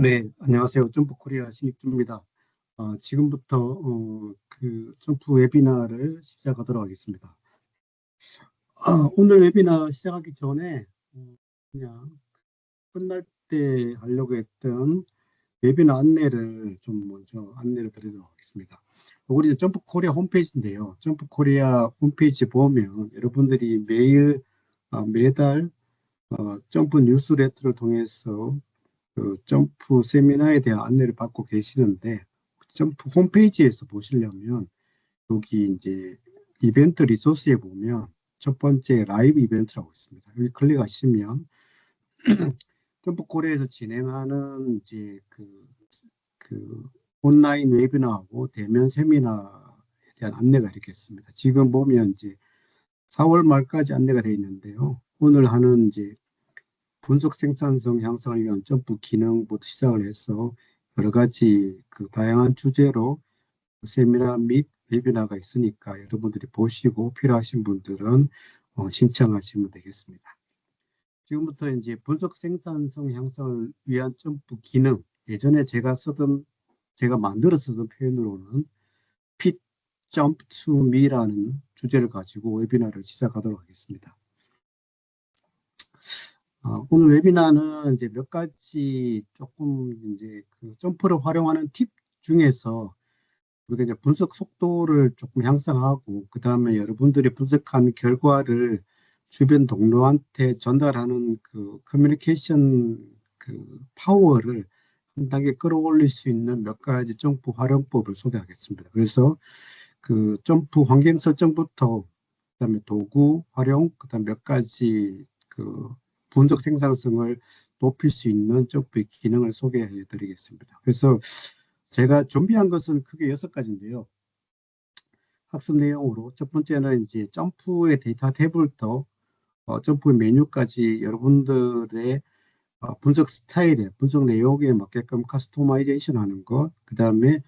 네, 안녕하세요. 점프코리아 신입주입니다. 지금부터 점프 웨비나를 시작하도록 하겠습니다. 오늘 웨비나 시작하기 전에 그냥 끝날 때 하려고 했던 웨비나 안내를 좀 먼저 안내를 드리도록 하겠습니다. 우리 점프코리아 홈페이지인데요. 점프코리아 홈페이지 보면 여러분들이 매달 점프 뉴스레터를 통해서 점프 세미나에 대한 안내를 받고 계시는데, 점프 홈페이지에서 보시려면 여기 이제 이벤트 리소스에 보면 첫 번째 라이브 이벤트라고 있습니다. 여기 클릭하시면 점프 코리아에서 진행하는 이제 그 온라인 웨비나하고 대면 세미나에 대한 안내가 이렇게 있습니다. 지금 보면 이제 4월 말까지 안내가 되어 있는데요. 오늘 하는 이제 분석 생산성 향상을 위한 점프 기능부터 시작을 해서 여러 가지 다양한 주제로 세미나 및 웨비나가 있으니까 여러분들이 보시고 필요하신 분들은 신청하시면 되겠습니다. 지금부터 이제 분석 생산성 향상을 위한 점프 기능, 예전에 제가 만들어 쓰던 표현으로는 Fit Jump to Me라는 주제를 가지고 웨비나를 시작하도록 하겠습니다. 오늘 웨비나는 이제 몇 가지 조금 이제 점프를 활용하는 팁 중에서 우리가 이제 분석 속도를 조금 향상하고, 그 다음에 여러분들이 분석한 결과를 주변 동료한테 전달하는 커뮤니케이션 파워를 한 단계 끌어올릴 수 있는 몇 가지 점프 활용법을 소개하겠습니다. 그래서 점프 환경 설정부터, 그다음에 도구 활용, 그다음 몇 가지 분석 생산성을 높일 수 있는 점프의 기능을 소개해 드리겠습니다. 그래서 제가 준비한 것은 크게 6가지인데요. 학습 내용으로 첫 번째는 이제 점프의 데이터 탭부터 점프 메뉴까지 여러분들의 분석 스타일에, 분석 내용에 맞게끔 커스터마이제이션 하는 것, 그 다음에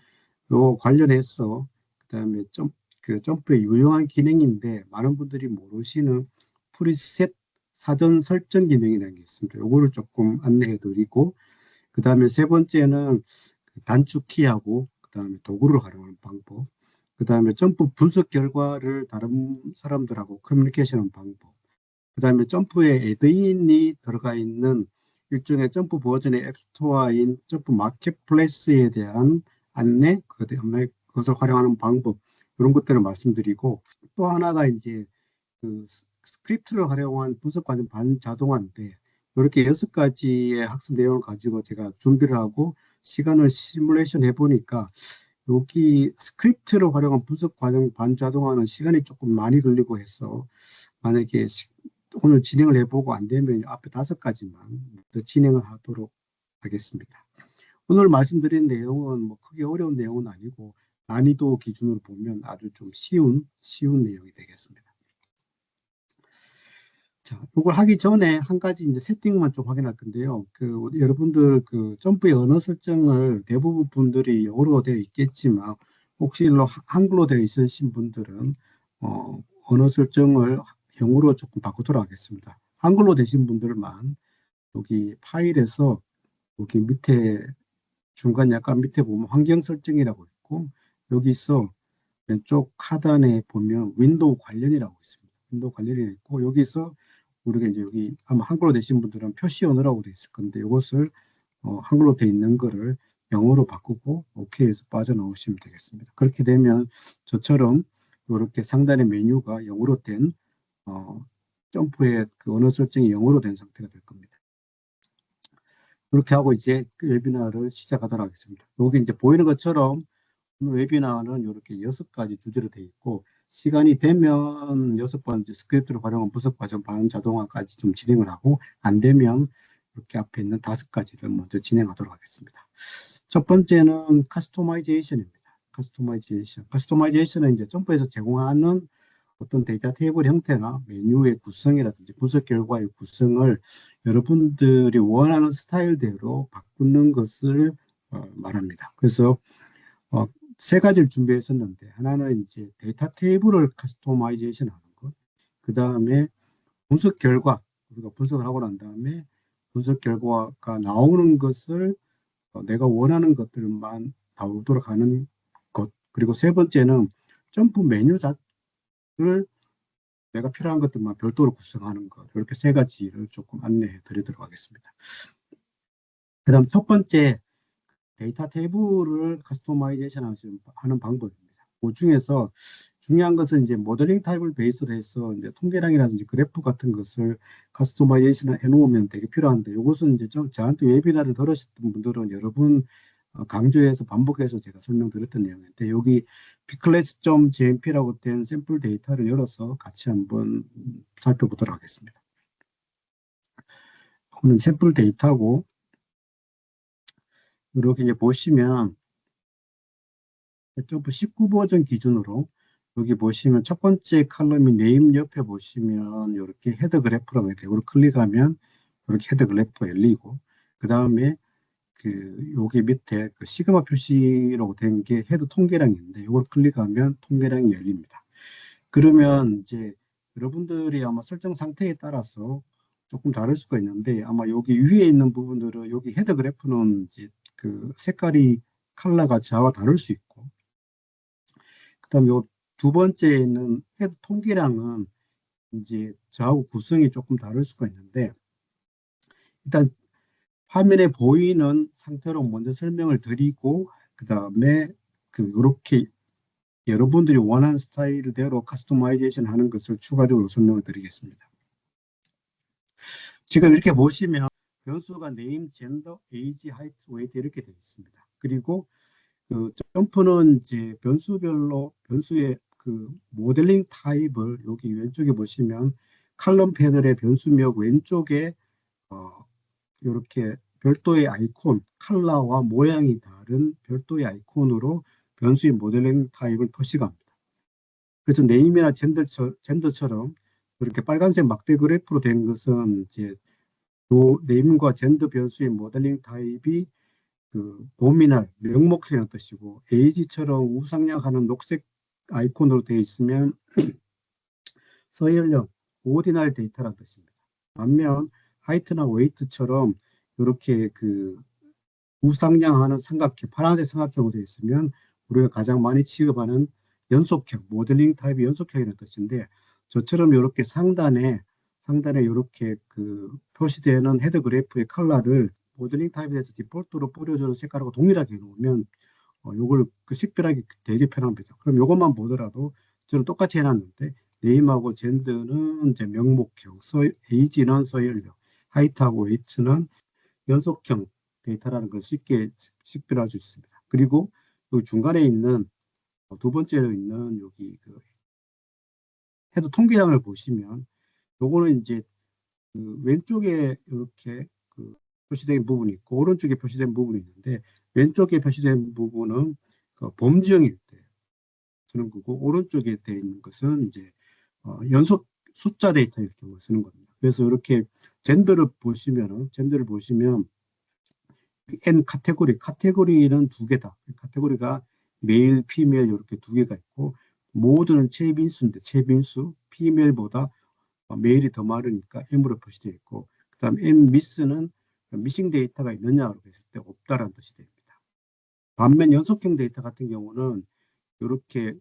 요 관련해서, 그 다음에 점프의 유용한 기능인데 많은 분들이 모르시는 프리셋 사전 설정 기능이라는 게 있습니다. 요거를 조금 안내해 드리고, 그 다음에 세 번째는 단축키하고, 그 다음에 도구를 활용하는 방법, 그 다음에 점프 분석 결과를 다른 사람들하고 커뮤니케이션하는 방법, 그 다음에 점프에 애드인이 들어가 있는 일종의 점프 버전의 앱스토어인 점프 마켓플레이스에 대한 안내, 그것을 활용하는 방법, 이런 것들을 말씀드리고, 또 하나가 이제 스크립트를 활용한 분석 과정 반자동화인데, 이렇게 6가지의 학습 내용을 가지고 제가 준비를 하고 시간을 시뮬레이션 해보니까 여기 스크립트를 활용한 분석 과정 반자동화는 시간이 조금 많이 걸리고 해서, 만약에 오늘 진행을 해보고 안 되면 앞에 5가지만 더 진행을 하도록 하겠습니다. 오늘 말씀드린 내용은 뭐 크게 어려운 내용은 아니고 난이도 기준으로 보면 아주 좀 쉬운 내용이 되겠습니다. 자, 이걸 하기 전에 한 가지 이제 세팅만 좀 확인할 건데요. 여러분들 점프의 언어 설정을 대부분 분들이 영어로 되어 있겠지만 혹시 한글로 되어 있으신 분들은 언어 설정을 영어로 조금 바꾸도록 하겠습니다. 한글로 되신 분들만 여기 파일에서 여기 밑에 중간 약간 밑에 보면 환경 설정이라고 있고, 여기서 왼쪽 하단에 보면 윈도우 관련이라고 있습니다. 윈도우 관련이 있고, 여기서 우리가 이제 여기 아마 한글로 되신 분들은 표시 언어라고 되어 있을 건데, 이것을 한글로 되어 있는 거를 영어로 바꾸고 OK에서 빠져나오시면 되겠습니다. 그렇게 되면 저처럼 이렇게 상단의 메뉴가 영어로 된 점프의 언어 설정이 영어로 된 상태가 될 겁니다. 그렇게 하고 이제 웨비나를 시작하도록 하겠습니다. 여기 이제 보이는 것처럼 오늘 웨비나는 이렇게 6가지 주제로 되어 있고, 시간이 되면 6번째 스크립트를 활용한 분석 과정 반자동화까지 좀 진행을 하고, 안 되면 이렇게 앞에 있는 5가지를 먼저 진행하도록 하겠습니다. 첫 번째는 커스터마이제이션입니다. 커스터마이제이션은 이제 점프에서 제공하는 어떤 데이터 테이블 형태나 메뉴의 구성이라든지 분석 결과의 구성을 여러분들이 원하는 스타일대로 바꾸는 것을 말합니다. 그래서 어, 3가지를 준비했었는데, 하나는 이제 데이터 테이블을 커스터마이제이션 하는 것, 그 다음에 분석 결과, 우리가 분석을 하고 난 다음에 분석 결과가 나오는 것을 내가 원하는 것들만 나오도록 하는 것. 그리고 세 번째는 점프 메뉴를 내가 필요한 것들만 별도로 구성하는 것. 이렇게 세 가지를 조금 안내해 드리도록 하겠습니다. 그다음 첫 번째, 데이터 테이블을 커스터마이제이션 하는 방법입니다. 그 중에서 중요한 것은 이제 모델링 타입을 베이스로 해서 이제 통계량이라든지 그래프 같은 것을 커스터마이제이션 해놓으면 되게 필요한데, 이것은 이제 저한테 웨비나를 들으셨던 분들은 여러 분 강조해서 반복해서 제가 설명드렸던 내용인데, 여기 bclass.jmp라고 된 샘플 데이터를 열어서 같이 한번 살펴보도록 하겠습니다. 오늘 샘플 데이터고, 이렇게 이제 보시면 점프 19 버전 기준으로 여기 보시면 첫 번째 칼럼이 네임 옆에 보시면 이렇게 헤더 그래프라고 해요. 이걸 클릭하면 이렇게 헤더 그래프가 열리고, 그 다음에 여기 밑에 시그마 표시로 된 게 헤더 통계량인데, 이걸 클릭하면 통계량이 열립니다. 그러면 이제 여러분들이 아마 설정 상태에 따라서 조금 다를 수가 있는데, 아마 여기 위에 있는 부분들은 여기 헤더 그래프는 이제 색깔이 컬러가 저와 다를 수 있고, 그다음 요 두 번째는 헤드 통계량은 이제 저하고 구성이 조금 다를 수가 있는데, 일단 화면에 보이는 상태로 먼저 설명을 드리고, 그다음에 요렇게 여러분들이 원하는 스타일대로 커스터마이제이션 하는 것을 추가적으로 설명을 드리겠습니다. 지금 이렇게 보시면 변수가 네임, 젠더, 에이지, 하이트, 웨이트 이렇게 되어 있습니다. 그리고 점프는 이제 변수의 모델링 타입을 여기 왼쪽에 보시면 칼럼 패널의 변수명 왼쪽에 이렇게 별도의 아이콘, 컬러와 모양이 다른 별도의 아이콘으로 변수의 모델링 타입을 표시합니다. 그래서 네임이나 젠더처럼 이렇게 빨간색 막대 그래프로 된 것은 이제 요 네임과 젠더 변수의 모델링 타입이 노미널, 명목형이라는 뜻이고, 에이지처럼 우상향하는 녹색 아이콘으로 되어 있으면 서열형, 오디널 데이터라는 뜻입니다. 반면 하이트나 웨이트처럼 이렇게 우상향하는 삼각형, 파란색 삼각형으로 되어 있으면 우리가 가장 많이 취급하는 연속형, 모델링 타입의 연속형이라는 뜻인데, 저처럼 이렇게 상단에 이렇게 표시되는 헤더 그래프의 컬러를 모델링 타입에 대해서 디폴트로 뿌려주는 색깔하고 동일하게 해놓으면 요걸 식별하기 되게 편합니다. 그럼 요것만 보더라도 저는 똑같이 해놨는데, 네임하고 젠더는 이제 명목형, 에이지는 서열형, 하이트하고 웨이트는 연속형 데이터라는 걸 쉽게 식별할 수 있습니다. 그리고 여기 중간에 있는 두 번째로 있는 여기 헤더 통계량을 보시면, 요거는 이제 왼쪽에 이렇게 표시된 부분이 있고 오른쪽에 표시된 부분이 있는데, 왼쪽에 표시된 부분은 범주형일 때 쓰는 거고, 오른쪽에 되어 있는 것은 이제 연속 숫자 데이터일 경우 쓰는 겁니다. 그래서 이렇게 젠더를 보시면 N 카테고리는 두 개다. 카테고리가 메일, 피메일 이렇게 두 개가 있고, 모드는 체빈수인데 체빈수, 피메일보다 메일이 더 많으니까 M으로 표시되어 있고, 그다음 M 미스는 미싱 데이터가 있느냐로 했을 때 없다라는 뜻이 됩니다. 반면 연속형 데이터 같은 경우는 이렇게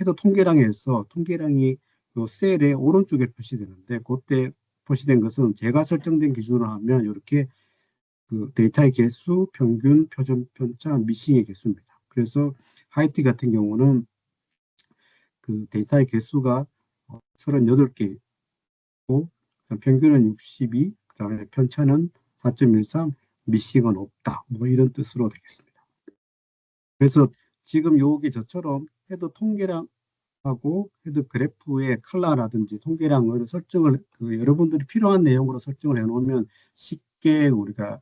헤더 통계량에서 통계량이 요 셀의 오른쪽에 표시되는데, 그때 표시된 것은 제가 설정된 기준으로 하면 이렇게 데이터의 개수, 평균, 표준 편차, 미싱의 개수입니다. 그래서 하이트 같은 경우는 데이터의 개수가 38개 있고, 평균은 62, 그다음에 편차는 4.13, 미싱은 없다. 뭐 이런 뜻으로 되겠습니다. 그래서 지금 여기 저처럼 헤더 통계량하고 헤더 그래프의 컬러라든지 통계량을 설정을 여러분들이 필요한 내용으로 설정을 해놓으면 쉽게 우리가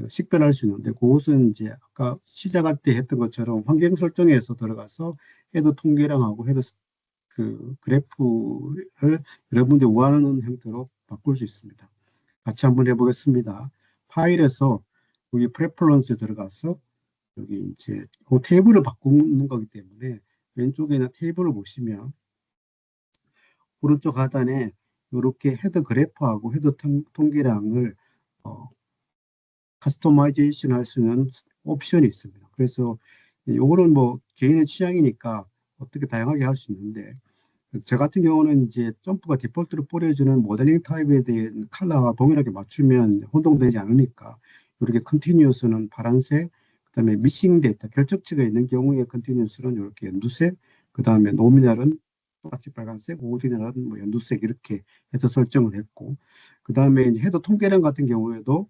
식별할 수 있는데, 그것은 이제 아까 시작할 때 했던 것처럼 환경 설정에서 들어가서 헤더 통계량하고 헤더 그래프를 여러분들이 원하는 형태로 바꿀 수 있습니다. 같이 한번 해보겠습니다. 파일에서 여기 프레퍼런스에 들어가서 여기 이제 그 테이블을 바꾸는 거기 때문에 왼쪽에 있는 테이블을 보시면 오른쪽 하단에 이렇게 헤더 그래프하고 헤더 통계량을 커스터마이제이션 할 수 있는 옵션이 있습니다. 그래서 요거는 뭐 개인의 취향이니까 어떻게 다양하게 할 수 있는데, 저 같은 경우는 이제 점프가 디폴트로 뿌려주는 모델링 타입에 대한 컬러와 동일하게 맞추면 혼동되지 않으니까, 이렇게 컨티뉴어스는 파란색, 그다음에 미싱 데이터 결정치가 있는 경우에 컨티뉴어스는 이렇게 연두색, 그다음에 노미널은 똑같이 빨간색, 오디널은 뭐 연두색 이렇게 해서 설정을 했고, 그다음에 이제 헤더 통계량 같은 경우에도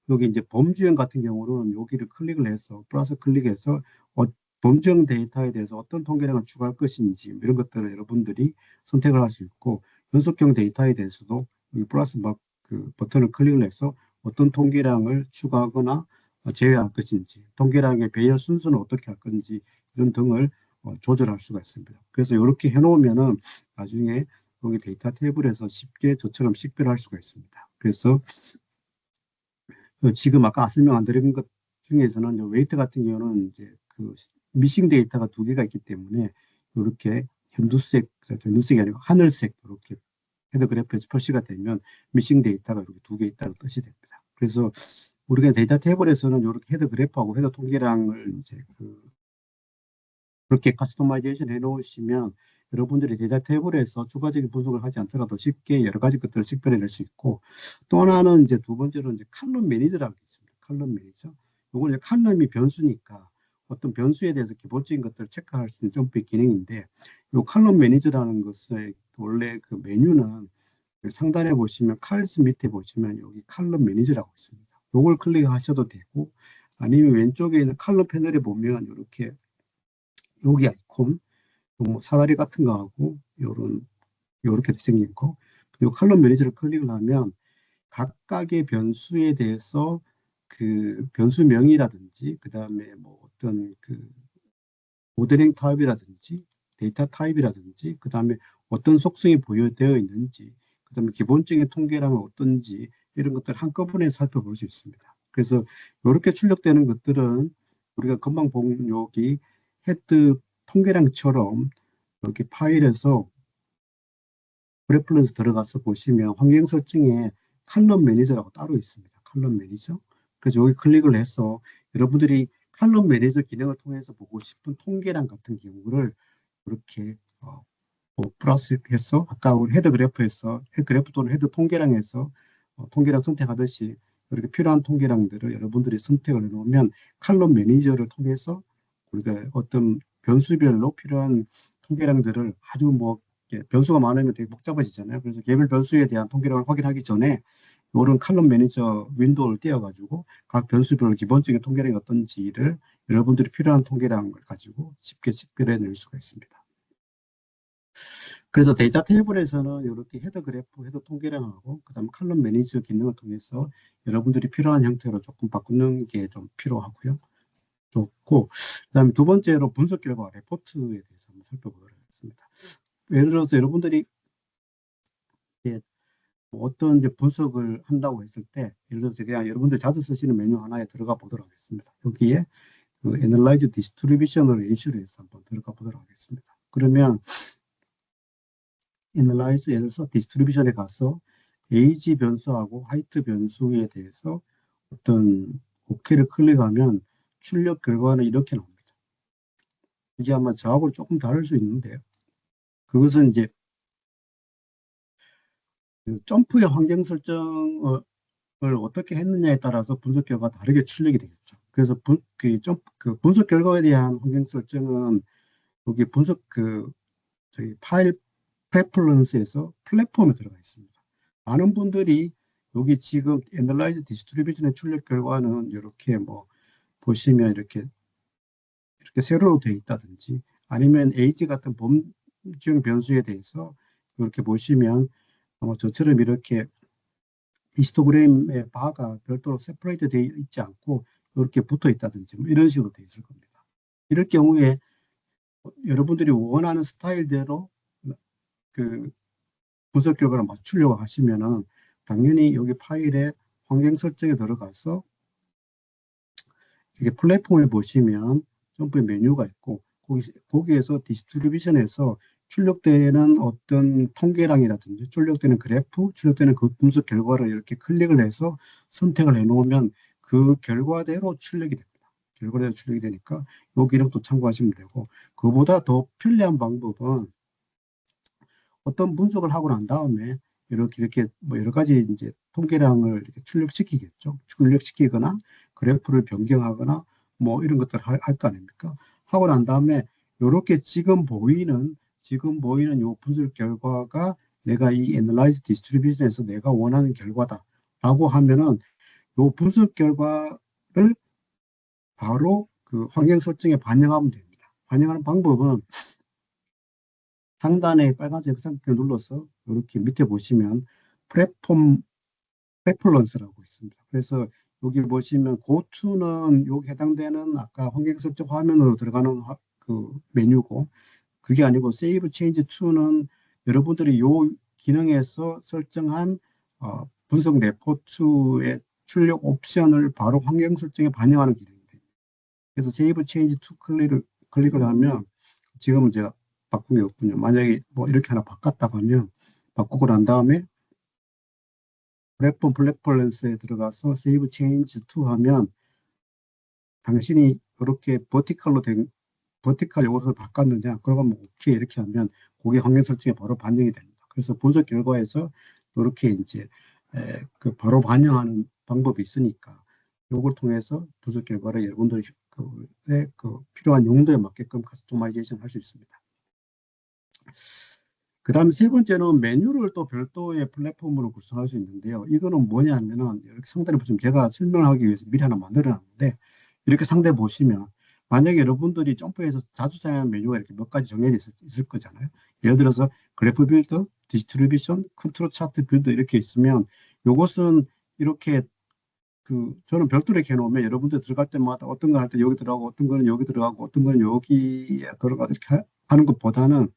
여기 이제 범주형 같은 경우는 여기를 클릭을 해서 플러스 클릭해서 어, 범주형 데이터에 대해서 어떤 통계량을 추가할 것인지 이런 것들을 여러분들이 선택을 할 수 있고, 연속형 데이터에 대해서도 여기 플러스 막 그 버튼을 클릭을 해서 어떤 통계량을 추가하거나 제외할 것인지, 통계량의 배열 순서는 어떻게 할 건지 이런 등을 조절할 수가 있습니다. 그래서 이렇게 해놓으면은 나중에 여기 데이터 테이블에서 쉽게 저처럼 식별할 수가 있습니다. 그래서 지금 아까 설명 안 드린 것 중에서는 웨이트 같은 경우는 이제 그 미싱 데이터가 두 개가 있기 때문에 이렇게 연두색이 아니고 하늘색 이렇게 헤더 그래프에서 표시가 되면 미싱 데이터가 이렇게 두 개 있다는 뜻이 됩니다. 그래서 우리가 데이터 테이블에서는 이렇게 헤더 그래프하고 헤더 통계량을 이제 그렇게 커스터마이제이션 해 놓으시면 여러분들이 데이터 테이블에서 추가적인 분석을 하지 않더라도 쉽게 여러 가지 것들을 식별해낼 수 있고, 또 하나는 이제 두 번째로 이제 칼럼 매니저라는 게 있습니다. 칼럼 매니저. 이건 이제 칼럼이 변수니까 어떤 변수에 대해서 기본적인 것들을 체크할 수 있는 점프의 기능인데, 이 칼럼 매니저라는 것의 원래 그 메뉴는 상단에 보시면 칼스 밑에 보시면 여기 칼럼 매니저라고 있습니다. 이걸 클릭하셔도 되고, 아니면 왼쪽에 있는 칼럼 패널에 보면 이렇게 여기 아이콘, 뭐 사다리 같은 거하고 요런 요렇게 생긴 거, 그리고 칼럼 매니저를 클릭을 하면 각각의 변수에 대해서 그 변수명이라든지 그다음에 뭐 어떤 그 모델링 타입이라든지 데이터 타입이라든지 그다음에 어떤 속성이 부여되어 있는지, 그다음에 기본적인 통계량은 어떤지 이런 것들 한꺼번에 살펴볼 수 있습니다. 그래서 이렇게 출력되는 것들은 우리가 금방 본 여기 헤드 통계량처럼 이렇게 파일에서 레퍼런스 들어가서 보시면 환경 설정에 칼럼 매니저라고 따로 있습니다. 칼럼 매니저. 그래서 여기 클릭을 해서 여러분들이 칼럼 매니저 기능을 통해서 보고 싶은 통계량 같은 경우를 이렇게 뭐 플러스해서 아까 우리 헤드 그래프에서 헤드 그래프 또는 헤드 통계량에서 통계량 선택하듯이 이렇게 필요한 통계량들을 여러분들이 선택을 해놓으면 칼럼 매니저를 통해서 우리가 어떤 변수별로 필요한 통계량들을 아주 뭐 변수가 많으면 되게 복잡해지잖아요. 그래서 개별 변수에 대한 통계량을 확인하기 전에 이런 칼럼 매니저 윈도우를 띄워가지고 각 변수별 기본적인 통계량이 어떤지를 여러분들이 필요한 통계량을 가지고 쉽게 식별해낼 수가 있습니다. 그래서 데이터 테이블에서는 이렇게 헤더 그래프, 헤더 통계량하고 그다음 칼럼 매니저 기능을 통해서 여러분들이 필요한 형태로 조금 바꾸는 게 좀 필요하고요. 좋고, 그다음에 두 번째로 분석 결과 레포트에 대해서 한번 살펴보도록 하겠습니다. 예를 들어서 여러분들이 뭐 어떤 이제 분석을 한다고 했을 때, 예를 들어서 그냥 여러분들 자주 쓰시는 메뉴 하나에 들어가 보도록 하겠습니다. 여기에 그 Analyze Distribution Ratio로 해서 한번 들어가 보도록 하겠습니다. 그러면 Analyze, 예를 들어서 디스트리뷰션에 가서 에이지 변수하고 하이트 변수에 대해서 어떤 OK를 클릭하면 출력 결과는 이렇게 나옵니다. 이게 아마 저하고 조금 다를 수 있는데요. 그것은 이제 그 점프의 환경 설정을 어떻게 했느냐에 따라서 분석 결과가 다르게 출력이 되겠죠. 그래서 그 분석 결과에 대한 환경 설정은 여기 저희 파일 프레퍼런스에서 플랫폼에 들어가 있습니다. 많은 분들이 여기 지금 애널라이즈 디스트리뷰션의 출력 결과는 이렇게 뭐 보시면 이렇게 세로로 되어 있다든지 아니면 에이지 같은 범주형 변수에 대해서 이렇게 보시면 저처럼 이렇게 히스토그램의 바가 별도로 세퍼레이트 되어 있지 않고 이렇게 붙어 있다든지 뭐 이런 식으로 되어 있을 겁니다. 이럴 경우에 여러분들이 원하는 스타일대로 그 분석 결과를 맞추려고 하시면은 당연히 여기 파일에 환경 설정에 들어가서 이렇게 플랫폼에 보시면 점프의 메뉴가 있고 거기에서 디스트리뷰션에서 출력되는 어떤 통계량이라든지 출력되는 그래프, 출력되는 그 분석 결과를 이렇게 클릭을 해서 선택을 해 놓으면 그 결과대로 출력이 됩니다. 결과대로 출력이 되니까 이 기능도 참고하시면 되고, 그보다 더 편리한 방법은 어떤 분석을 하고 난 다음에 이렇게 뭐 여러 가지 이제 통계량을 이렇게 출력시키겠죠. 출력시키거나 그래프를 변경하거나 뭐 이런 것들을 할 거 아닙니까? 하고 난 다음에 이렇게 지금 보이는 요 분석 결과가 내가 이 Analyze Distribution에서 내가 원하는 결과다라고 하면은 요 분석 결과를 바로 그 환경 설정에 반영하면 됩니다. 반영하는 방법은 상단에 빨간색 상표를 눌러서 이렇게 밑에 보시면 플랫폼 레퍼런스라고 있습니다. 그래서 여기 보시면 고투는 여기 해당되는 아까 환경 설정 화면으로 들어가는 그 메뉴고, 그게 아니고 세이브 체인지 투는 여러분들이 요 기능에서 설정한 분석 레포트의 출력 옵션을 바로 환경 설정에 반영하는 기능입니다. 그래서 세이브 체인지 투 클릭을 하면 지금은 제가 바꾼 게 없군요. 만약에 뭐 이렇게 하나 바꿨다고 하면 바꾸고 난 다음에 플랫폼 플랫폼런스에 들어가서 세이브 체인지 투 하면 당신이 이렇게 버티컬 요것을 바꿨느냐, 그러면 오케이 이렇게 하면 그게 환경 설정에 바로 반영이 됩니다. 그래서 분석 결과에서 이렇게 이제 그 바로 반영하는 방법이 있으니까 요걸 통해서 분석 결과를 여러분들이 그 필요한 용도에 맞게끔 커스터마이제이션 할 수 있습니다. 그 다음에 세 번째는 메뉴를 또 별도의 플랫폼으로 구성할 수 있는데요. 이거는 뭐냐면은 이렇게 상단에 보시면 제가 설명하기 위해서 미리 하나 만들어 놨는데, 이렇게 상대 보시면 만약에 여러분들이 점프해서 자주 사용하는 메뉴가 이렇게 몇 가지 정해져 있을 거잖아요. 예를 들어서 그래프 빌드, 디스트리뷰션, 컨트롤 차트 빌드 이렇게 있으면 요것은 이렇게 저는 별도로 이렇게 해놓으면 여러분들 들어갈 때마다 어떤 거 할 때 여기 들어가고 어떤 거는 여기 들어가고 어떤 거는 여기에 들어가고 이렇게 하는 것보다는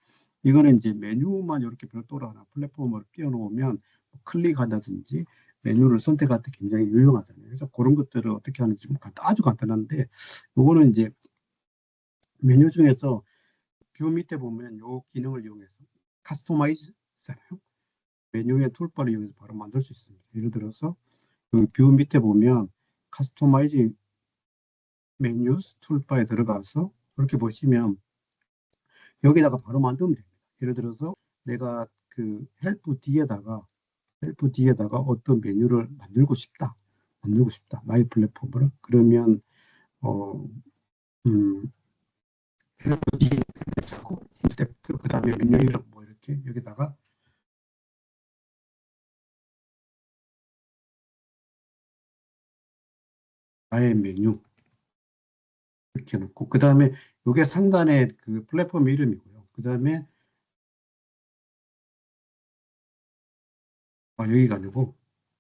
이거는 이제 메뉴만 이렇게 별도로 하나 플랫폼을 띄워놓으면 클릭한다든지 메뉴를 선택할 때 굉장히 유용하잖아요. 그래서 그런 것들을 어떻게 하는지 아주 간단한데, 요거는 이제 메뉴 중에서 뷰 밑에 보면 요 기능을 이용해서 카스터마이즈잖아요. 메뉴의 툴바를 이용해서 바로 만들 수 있습니다. 예를 들어서 그 뷰 밑에 보면 카스터마이즈 메뉴 툴바에 들어가서 이렇게 보시면 여기다가 바로 만들면 됩니다. 예를 들어서 내가 그 헬프 뒤에다가 어떤 메뉴를 만들고 싶다. 나의 플랫폼으로. 그러면 어, 음, 헬프 뒤에 자고 스텝 그다음에 메뉴 이름 뭐 이렇게 여기다가 나의 메뉴 이렇게 놓고, 그다음에 이게 상단에 그 플랫폼 이름이고요. 그다음에 여기가 아니고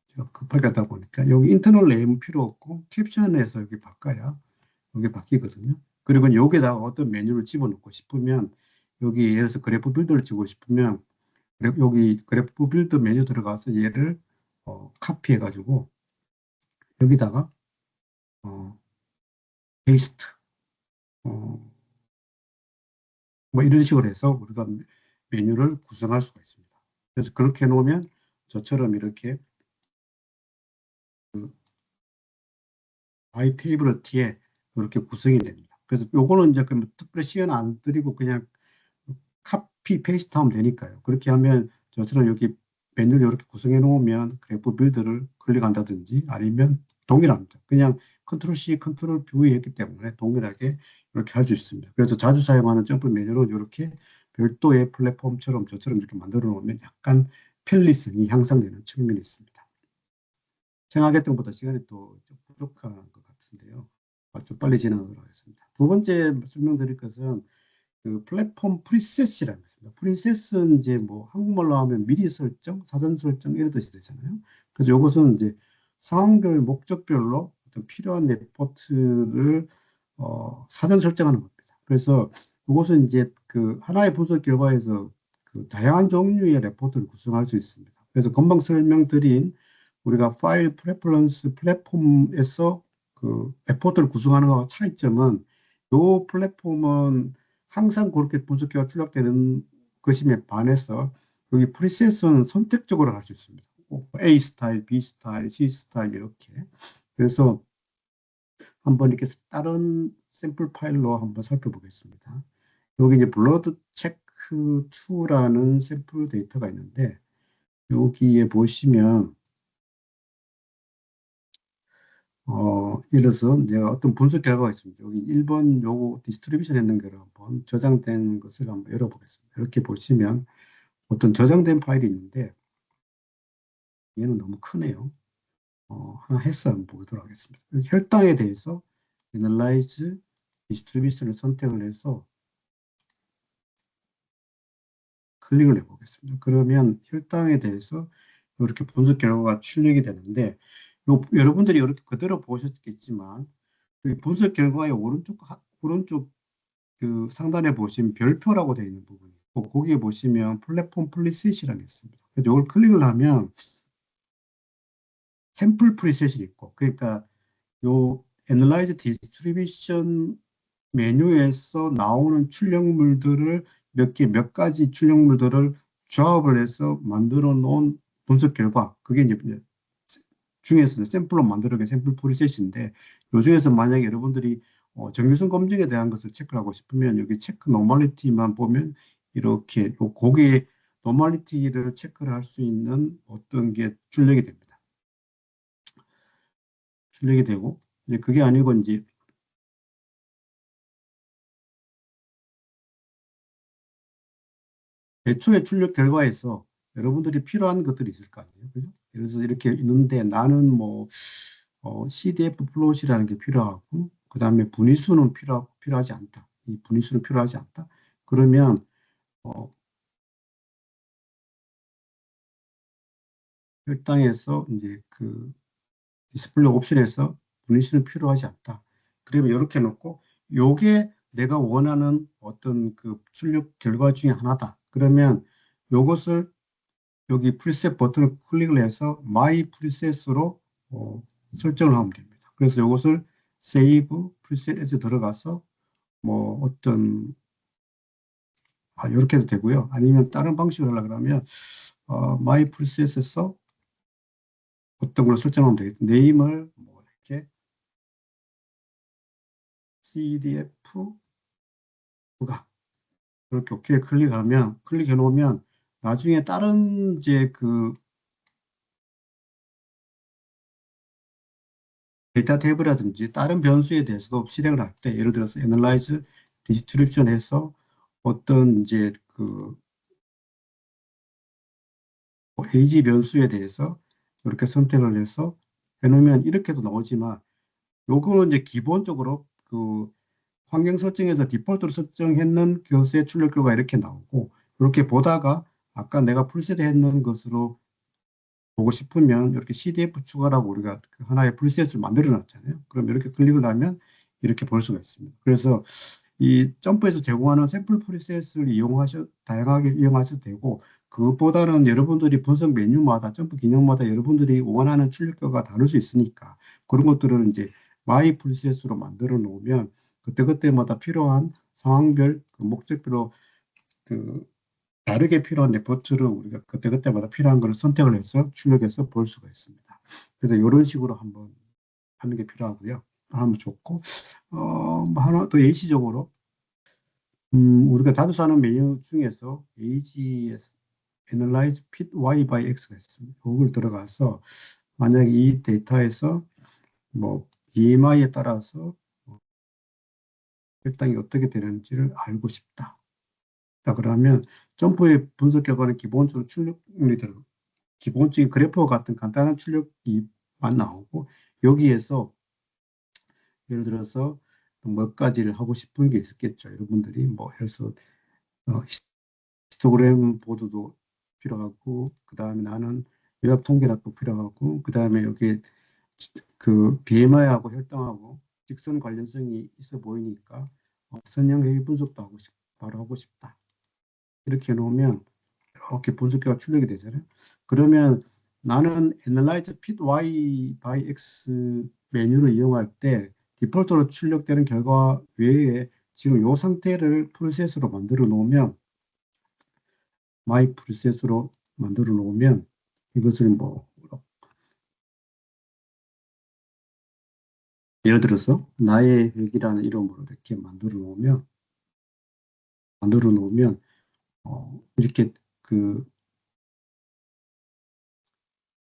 제가 급하게 하다 보니까 여기 인터널 네임 필요 없고 캡션에서 여기 바꿔야 여기 바뀌거든요. 그리고 여기다가 어떤 메뉴를 집어넣고 싶으면 여기 예를 들어서 그래프 빌드를 찍고 싶으면 여기 그래프 빌드 메뉴 들어가서 얘를 카피해 가지고 여기다가 어, 페이스트 어, 뭐 이런 식으로 해서 우리가 메뉴를 구성할 수가 있습니다. 그래서 그렇게 해놓으면 저처럼 이렇게 아이페이브러티에 이렇게 구성이 됩니다. 그래서 요거는 이제 특별히 시연 안 드리고 그냥 카피 페이스트 하면 되니까요. 그렇게 하면 저처럼 여기 메뉴를 이렇게 구성해 놓으면 그래프 빌드를 클릭한다든지 아니면 동일합니다. 그냥 컨트롤 C, 컨트롤 V 했기 때문에 동일하게 이렇게 할 수 있습니다. 그래서 자주 사용하는 점프 메뉴는 이렇게 별도의 플랫폼처럼 저처럼 이렇게 만들어 놓으면 약간 편리성이 향상되는 측면이 있습니다. 생각했던 것보다 시간이 또 좀 부족한 것 같은데요. 좀 빨리 진행하도록 하겠습니다. 두 번째 설명드릴 것은 그 플랫폼 프리셋이라는 것입니다. 프리셋은 이제 뭐 한국말로 하면 미리 설정, 사전 설정 이런 뜻이 되잖아요. 그래서 이것은 이제 상황별, 목적별로 어떤 필요한 레포트를 사전 설정하는 겁니다. 그래서 이것은 이제 그 하나의 분석 결과에서 그 다양한 종류의 레포트를 구성할 수 있습니다. 그래서 금방 설명드린 우리가 파일 프레퍼런스 플랫폼에서 그 레포트를 구성하는 것과 차이점은 이 플랫폼은 항상 그렇게 분석기가 출력되는 것임에 반해서 여기 프리셋은 선택적으로 할 수 있습니다. A 스타일, B 스타일, C 스타일 이렇게. 그래서 한번 이렇게 다른 샘플 파일로 한번 살펴보겠습니다. 여기 이제 블러드 체크 2라는 샘플 데이터가 있는데 여기에 보시면 예를 들어서 제가 어떤 분석 결과가 있습니다. 여기 1번 요거 디스트리뷰션 했는 거를 한번 저장된 것을 한번 열어보겠습니다. 이렇게 보시면 어떤 저장된 파일이 있는데 얘는 너무 크네요. 하나 해서 한번 보도록 하겠습니다. 혈당에 대해서 Analyze Distribution을 선택을 해서 클릭을 해보겠습니다. 그러면 혈당에 대해서 이렇게 분석 결과가 출력이 되는데 여러분들이 이렇게 그대로 보셨겠지만 이 분석 결과의 오른쪽 그 상단에 보시면 별표라고 되어 있는 부분이 있고 거기에 보시면 플랫폼 프리셋이라는 게 있습니다. 그래서 이걸 클릭을 하면 샘플 프리셋이 있고 그러니까 요 Analyze Distribution 메뉴에서 나오는 출력물들을 몇 가지 출력물들을 조합을 해서 만들어 놓은 분석 결과, 그게 이제 중에서 샘플로 만들어낸 샘플 프리셋인데, 요 중에서 만약에 여러분들이 정교성 검증에 대한 것을 체크하고 싶으면 여기 체크 노멀리티만 보면 이렇게 요 고기의 노멀리티를 체크를 할 수 있는 어떤 게 출력이 됩니다. 출력이 되고, 이제 그게 아니고 이제 애초에 출력 결과에서 여러분들이 필요한 것들이 있을 거 아니에요. 그죠? 예를 들어서 이렇게 있는데 나는 뭐, CDF 플롯이라는 게 필요하고, 그 다음에 분위수는 필요하지 않다. 이 분위수는 필요하지 않다. 그러면, 어, 혈당에서 이제 그 디스플레이 옵션에서 분위수는 필요하지 않다. 그러면 이렇게 놓고, 요게 내가 원하는 어떤 그 출력 결과 중에 하나다. 그러면 요것을 여기 프리셋 버튼을 클릭을 해서 마이 프리셋으로 설정을 하면 됩니다. 그래서 이것을 세이브 프리셋에 들어가서 뭐 어떤 이렇게 해도 되고요. 아니면 다른 방식으로 하려고 그러면 마이 프리셋에서 어떤 걸 설정하면 되겠다. 네임을 뭐 이렇게 CDF 부가 이렇게 오케이 클릭해 놓으면 나중에 다른 이제 그 데이터 테이블이라든지 다른 변수에 대해서도 실행을 할 때, 예를 들어서 Analyze Distribution 해서 어떤 이제 그 age 변수에 대해서 이렇게 선택을 해서 해놓으면 이렇게도 나오지만, 요거는 이제 기본적으로 그 환경 설정에서 디폴트로 설정했는 것의 출력 결과가 이렇게 나오고, 이렇게 보다가 아까 내가 프리셋 했는 것으로 보고 싶으면 이렇게 CDF 추가라고 우리가 그 하나의 프리셋을 만들어 놨잖아요. 그럼 이렇게 클릭을 하면 이렇게 볼 수가 있습니다. 그래서 이 점프에서 제공하는 샘플 프리셋을 다양하게 이용하셔도 되고, 그것보다는 여러분들이 분석 메뉴마다, 점프 기능마다 여러분들이 원하는 출력표가 다를 수 있으니까, 그런 것들을 이제 마이 프리셋으로 만들어 놓으면, 그때그때마다 필요한 상황별, 그 목적별로 그 다르게 필요한 레포트를 우리가 그때그때마다 필요한 것을 선택을 해서 출력해서 볼 수가 있습니다. 그래서 이런 식으로 한번 하는 게 필요하고요. 하면 좋고, 뭐 하나 더 예시적으로, 우리가 자주 사는 메뉴 중에서 AGS, Analyze Fit Y by X가 있습니다. 그걸 들어가서 만약에 이 데이터에서 뭐 BMI에 따라서 혈당이 어떻게 되는지를 알고 싶다. 자, 그러면 점프의 분석 결과는 기본적으로 출력물이 기본적인 그래프와 같은 간단한 출력이만 나오고, 여기에서 예를 들어서 몇 가지를 하고 싶은 게 있겠죠. 여러분들이 뭐 해서 어, 히스토그램 보드도 필요하고, 그 다음에 나는 요약 통계락도 필요하고, 그 다음에 여기 그 BMI하고 혈당하고 직선 관련성이 있어 보이니까 선형회의 분석도 바로 하고 싶다. 이렇게 해놓으면 이렇게 분석기가 출력이 되잖아요. 그러면 나는 Analyze Fit Y by X 메뉴를 이용할 때 디폴트로 출력되는 결과 외에 지금 이 상태를 프로세스로 만들어 놓으면 마이 프리셋으로 만들어 놓으면 이것을 뭐 예를 들어서 나의 핵이라는 이름으로 이렇게 만들어 놓으면 이렇게 그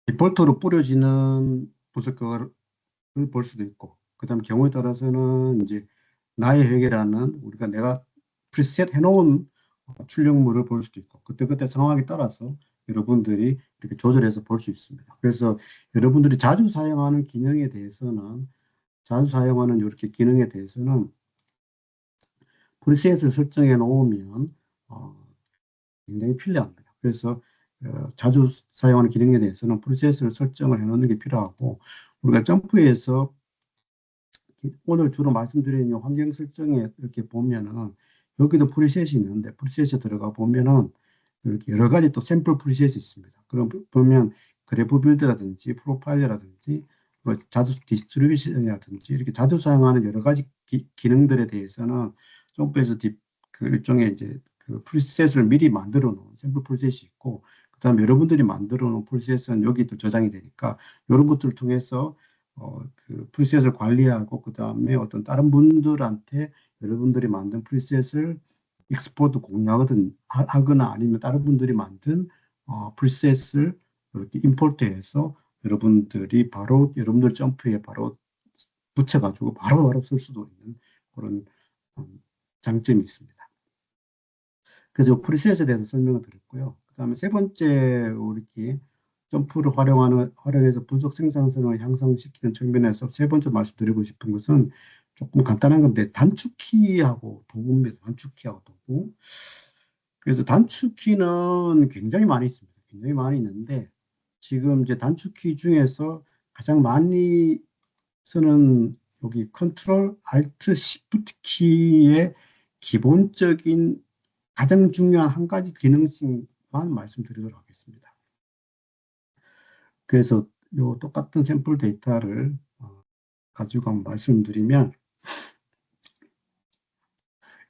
디폴트로 뿌려지는 분석가를 볼 수도 있고, 그 다음 경우에 따라서는 이제 나의 회계라는 내가 프리셋 해놓은 출력물을 볼 수도 있고, 그때그때 상황에 따라서 여러분들이 이렇게 조절해서 볼 수 있습니다. 그래서 여러분들이 자주 사용하는 이렇게 기능에 대해서는 프리셋을 설정해 놓으면 굉장히 편리합니다. 그래서 자주 사용하는 기능에 대해서는 프리셋을 설정을 해 놓는 게 필요하고, 우리가 점프에서 오늘 주로 말씀드리는 환경 설정에 이렇게 보면은 여기도 프리셋이 있는데, 프리셋에 들어가 보면은 이렇게 여러 가지 또 샘플 프리셋이 있습니다. 그럼 보면 그래프 빌드라든지 프로파일러라든지 뭐 자주 디스트리뷰션이라든지 이렇게 자주 사용하는 여러 가지 기능들에 대해서는 점프에서 그 일종의 이제 그 프리셋을 미리 만들어 놓은 샘플 프리셋이 있고, 그다음에 여러분들이 만들어 놓은 프리셋은 여기 또 저장이 되니까 이런 것들을 통해서 그 프리셋을 관리하고, 그 다음에 어떤 다른 분들한테 여러분들이 만든 프리셋을 익스포트 공유하거든 하거나, 아니면 다른 분들이 만든 프리셋을 이렇게 임포트해서 여러분들이 바로 여러분들 점프에 바로 붙여가지고 바로 쓸 수도 있는 그런 장점이 있습니다. 그래서 프리셋에 대해서 설명을 드렸고요. 그 다음에 세 번째, 우리 점프를 활용해서 분석 생산성을 향상시키는 측면에서 세 번째 말씀드리고 싶은 것은 조금 간단한 건데, 단축키하고 도구입니다. 단축키하고 도구. 그래서 단축키는 굉장히 많이 있습니다. 굉장히 많이 있는데, 지금 이제 단축키 중에서 가장 많이 쓰는 여기 컨트롤 알트 시프트 키의 기본적인 가장 중요한 한 가지 기능씩만 말씀드리도록 하겠습니다. 그래서 요 똑같은 샘플 데이터를 가지고 한번 말씀드리면,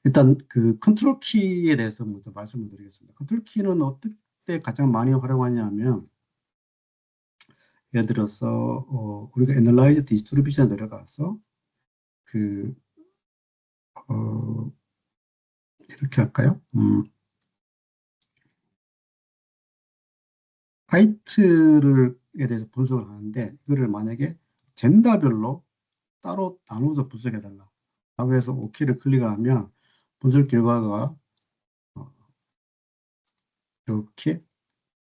일단 그 컨트롤 키에 대해서 먼저 말씀을 드리겠습니다. 컨트롤 키는 어떨 때 가장 많이 활용하냐면, 예를 들어서 우리가 애널라이즈 디스트리뷰션 들어가서 그 어, 이렇게 할까요? 화이트를에 대해서 분석을 하는데, 이거를 만약에 젠더별로 따로 나눠서 분석해달라 라고 해서 OK를 클릭을 하면 분석 결과가 이렇게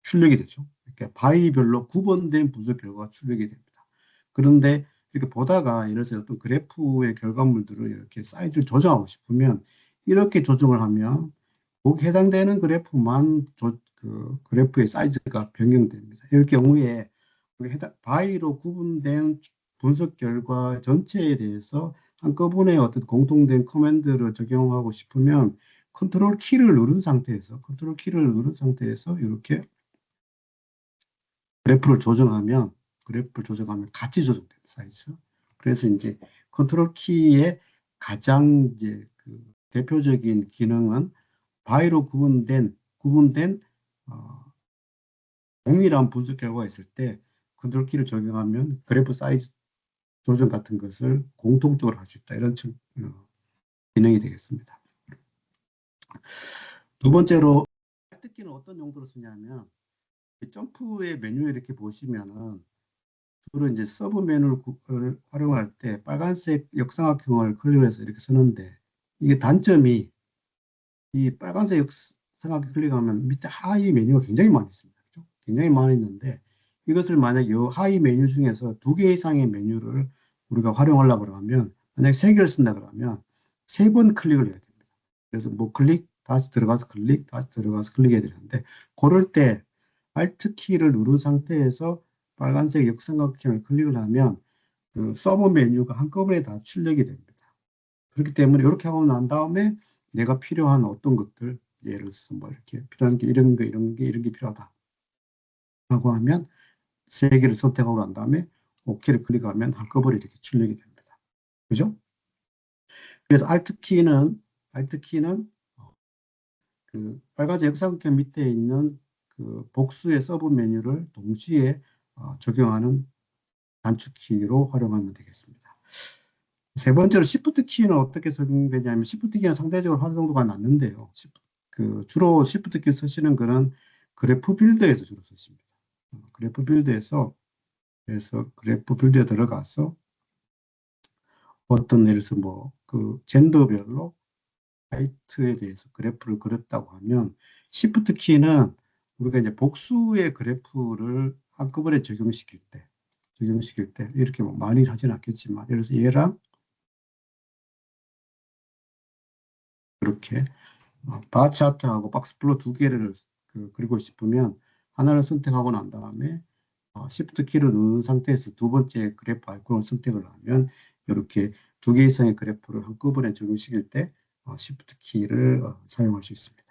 출력이 되죠. 이렇게 바이별로 구분된 분석 결과가 출력이 됩니다. 그런데 이렇게 보다가 예를 들어서 어떤 그래프의 결과물들을 이렇게 사이즈를 조정하고 싶으면 이렇게 조정을 하면 거기 해당되는 그래프만 그 그래프의 사이즈가 변경됩니다. 이럴 경우에 바이로 구분된 분석 결과 전체에 대해서 한꺼번에 어떤 공통된 커맨드를 적용하고 싶으면 컨트롤 키를 누른 상태에서 이렇게 그래프를 조정하면 같이 조정됩니다. 사이즈. 그래서 이제 컨트롤 키의 가장 이제 그 대표적인 기능은 바이로 구분된 동일한 분석 결과가 있을 때 컨트롤 키를 적용하면 그래프 사이즈 조정 같은 것을 공통적으로 할 수 있다. 이런 기능이 되겠습니다. 두 번째로, 알트키는 어떤 용도로 쓰냐면, 점프의 메뉴에 이렇게 보시면은 주로 이제 서브 메뉴를 활용할 때 빨간색 역삼각형을 클릭해서 이렇게 쓰는데, 이게 단점이 이 빨간색 역삼각형 클릭하면 밑에 하위 메뉴가 굉장히 많이 있습니다. 그렇죠? 굉장히 많이 있는데, 이것을 만약 이 하위 메뉴 중에서 두 개 이상의 메뉴를 우리가 활용하려고 하면, 만약 세 개를 쓴다 그러면 세 번 클릭을 해야 됩니다. 그래서 뭐 클릭, 다시 들어가서 클릭, 다시 들어가서 클릭해야 되는데, 그럴 때 Alt 키를 누른 상태에서 빨간색 역삼각형을 클릭을 하면 그 서브 메뉴가 한꺼번에 다 출력이 됩니다. 그렇기 때문에 이렇게 하고 난 다음에 내가 필요한 어떤 것들, 예를 들어서 뭐 이렇게 필요한 게 이런 게 필요하다 라고 하면 세 개를 선택하고 난 다음에 OK를 클릭하면 한꺼번에 이렇게 출력이 됩니다. 그죠? 그래서 Alt 키는 그 빨간색 역삼각 밑에 있는 그 복수의 서브 메뉴를 동시에 적용하는 단축키로 활용하면 되겠습니다. 세 번째로 Shift 키는 어떻게 적용되냐면 Shift 키는 상대적으로 활용도가 낮는데요. 주로 Shift 키 쓰시는 거는 그래프 빌드에서 주로 쓰십니다. 그래프 빌드에서 그래서 그래프 빌드에 들어가서 어떤 예를 들어서 뭐 그 젠더별로 사이트에 대해서 그래프를 그렸다고 하면 Shift 키는 우리가 이제 복수의 그래프를 한꺼번에 적용시킬 때 이렇게 뭐 많이 하진 않겠지만 예를 들어서 얘랑 이렇게 바 차트하고 박스 플롯 두 개를 그리고 싶으면 하나를 선택하고 난 다음에 Shift 키를 누른 상태에서 두 번째 그래프 아이콘을 선택을 하면 이렇게 두 개 이상의 그래프를 한꺼번에 적용시킬 때 Shift 키를 사용할 수 있습니다.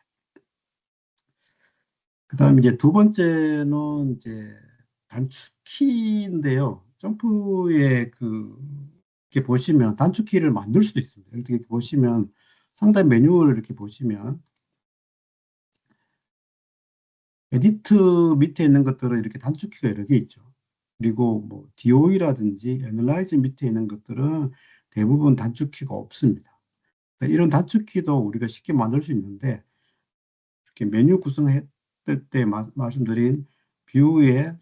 그다음 이제 두 번째는 이제 단축키인데요. 점프에 이렇게 보시면 단축키를 만들 수도 있습니다. 이렇게 보시면 상단 메뉴를 이렇게 보시면 에디트 밑에 있는 것들은 이렇게 단축키가 여러 개 있죠. 그리고 뭐 DOE라든지 애널라이즈 밑에 있는 것들은 대부분 단축키가 없습니다. 이런 단축키도 우리가 쉽게 만들 수 있는데 이렇게 메뉴 구성했을 때 말씀드린 뷰의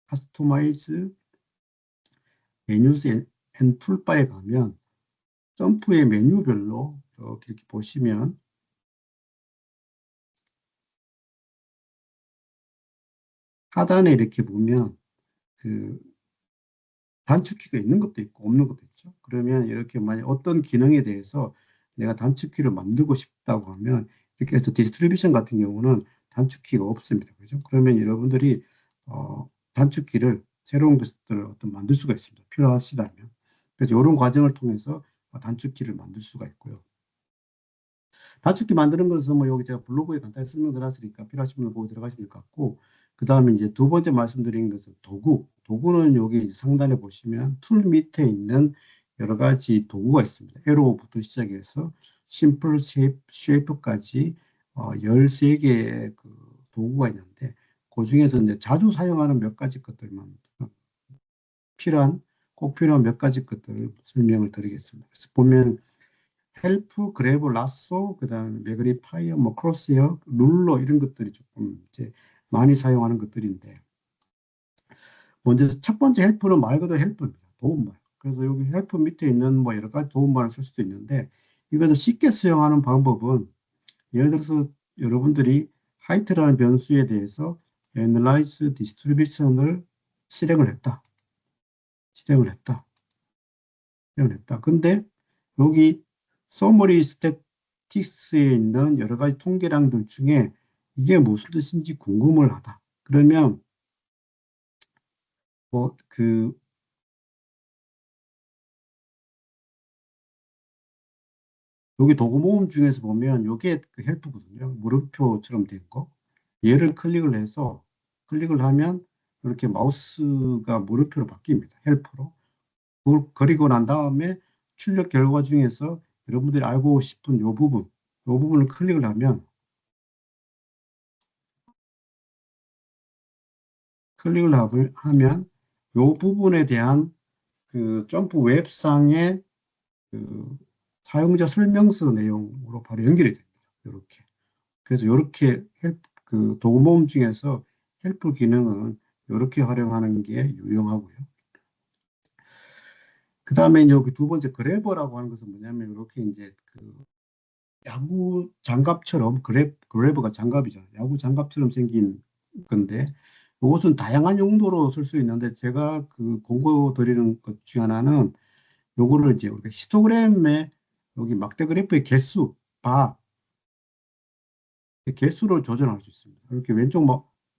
카스터마이즈 메뉴스 앤 툴바에 가면 점프의 메뉴별로 이렇게 보시면 하단에 이렇게 보면 그 단축키가 있는 것도 있고 없는 것도 있죠. 그러면 이렇게 만약 어떤 기능에 대해서 내가 단축키를 만들고 싶다고 하면 이렇게 해서 디스트리뷰션 같은 경우는 단축키가 없습니다. 그죠? 그러면 여러분들이 단축키를 새로운 것들을 어떤 만들 수가 있습니다. 필요하시다면. 그래서 이런 과정을 통해서 단축키를 만들 수가 있고요. 단축키 만드는 것은 뭐 여기 제가 블로그에 간단히 설명드렸으니까 필요하신 분은 거기 들어가시면 될 것 같고, 그 다음에 이제 두 번째 말씀드린 것은 도구. 도구는 여기 상단에 보시면 툴 밑에 있는 여러 가지 도구가 있습니다. 에로부터 시작해서 심플 쉐이프까지 13개의 그 도구가 있는데, 그 중에서 이제 자주 사용하는 몇 가지 것들만 꼭 필요한 몇 가지 것들을 설명을 드리겠습니다. 그래서 보면 헬프, 그래브, 라쏘, 그다음에 매그니파이어, 뭐 크로스헤어, 룰러 이런 것들이 조금 이제 많이 사용하는 것들인데 먼저 첫 번째 헬프는 말 그대로 헬프입니다. 도움말. 그래서 여기 헬프 밑에 있는 뭐 여러 가지 도움말을 쓸 수도 있는데 이것을 쉽게 수용하는 방법은 예를 들어서 여러분들이 하이트라는 변수에 대해서 애널라이즈 디스트리뷰션을 실행을 했다. 실행을 했다. 실행을 했다. 근데 여기 서머리 스태틱스에 있는 여러 가지 통계량들 중에 이게 무슨 뜻인지 궁금을 하다. 그러면 뭐 여기 도구 모음 중에서 보면 이게 그 헬프거든요. 물음표처럼 된 거. 얘를 클릭을 하면 이렇게 마우스가 물음표로 바뀝니다. 헬프로. 그걸 그리고 난 다음에 출력 결과 중에서 여러분들이 알고 싶은 이 부분을 클릭을 하면 하면 이 부분에 대한 그 점프 웹상의 그 사용자 설명서 내용으로 바로 연결이 됩니다. 이렇게. 그래서 이렇게 그 도구 모음 중에서 헬프 기능은 이렇게 활용하는 게 유용하고요. 그 다음에 여기 두 번째 그래버라고 하는 것은 뭐냐면 이렇게 이제 그 야구 장갑처럼 그래버가 장갑이죠. 야구 장갑처럼 생긴 건데 이것은 다양한 용도로 쓸 수 있는데 제가 그 공고 드리는 것 중 하나는 요거를 이제 우리가 히스토그램에 여기 막대 그래프의 바 개수를 조절할 수 있습니다. 이렇게 왼쪽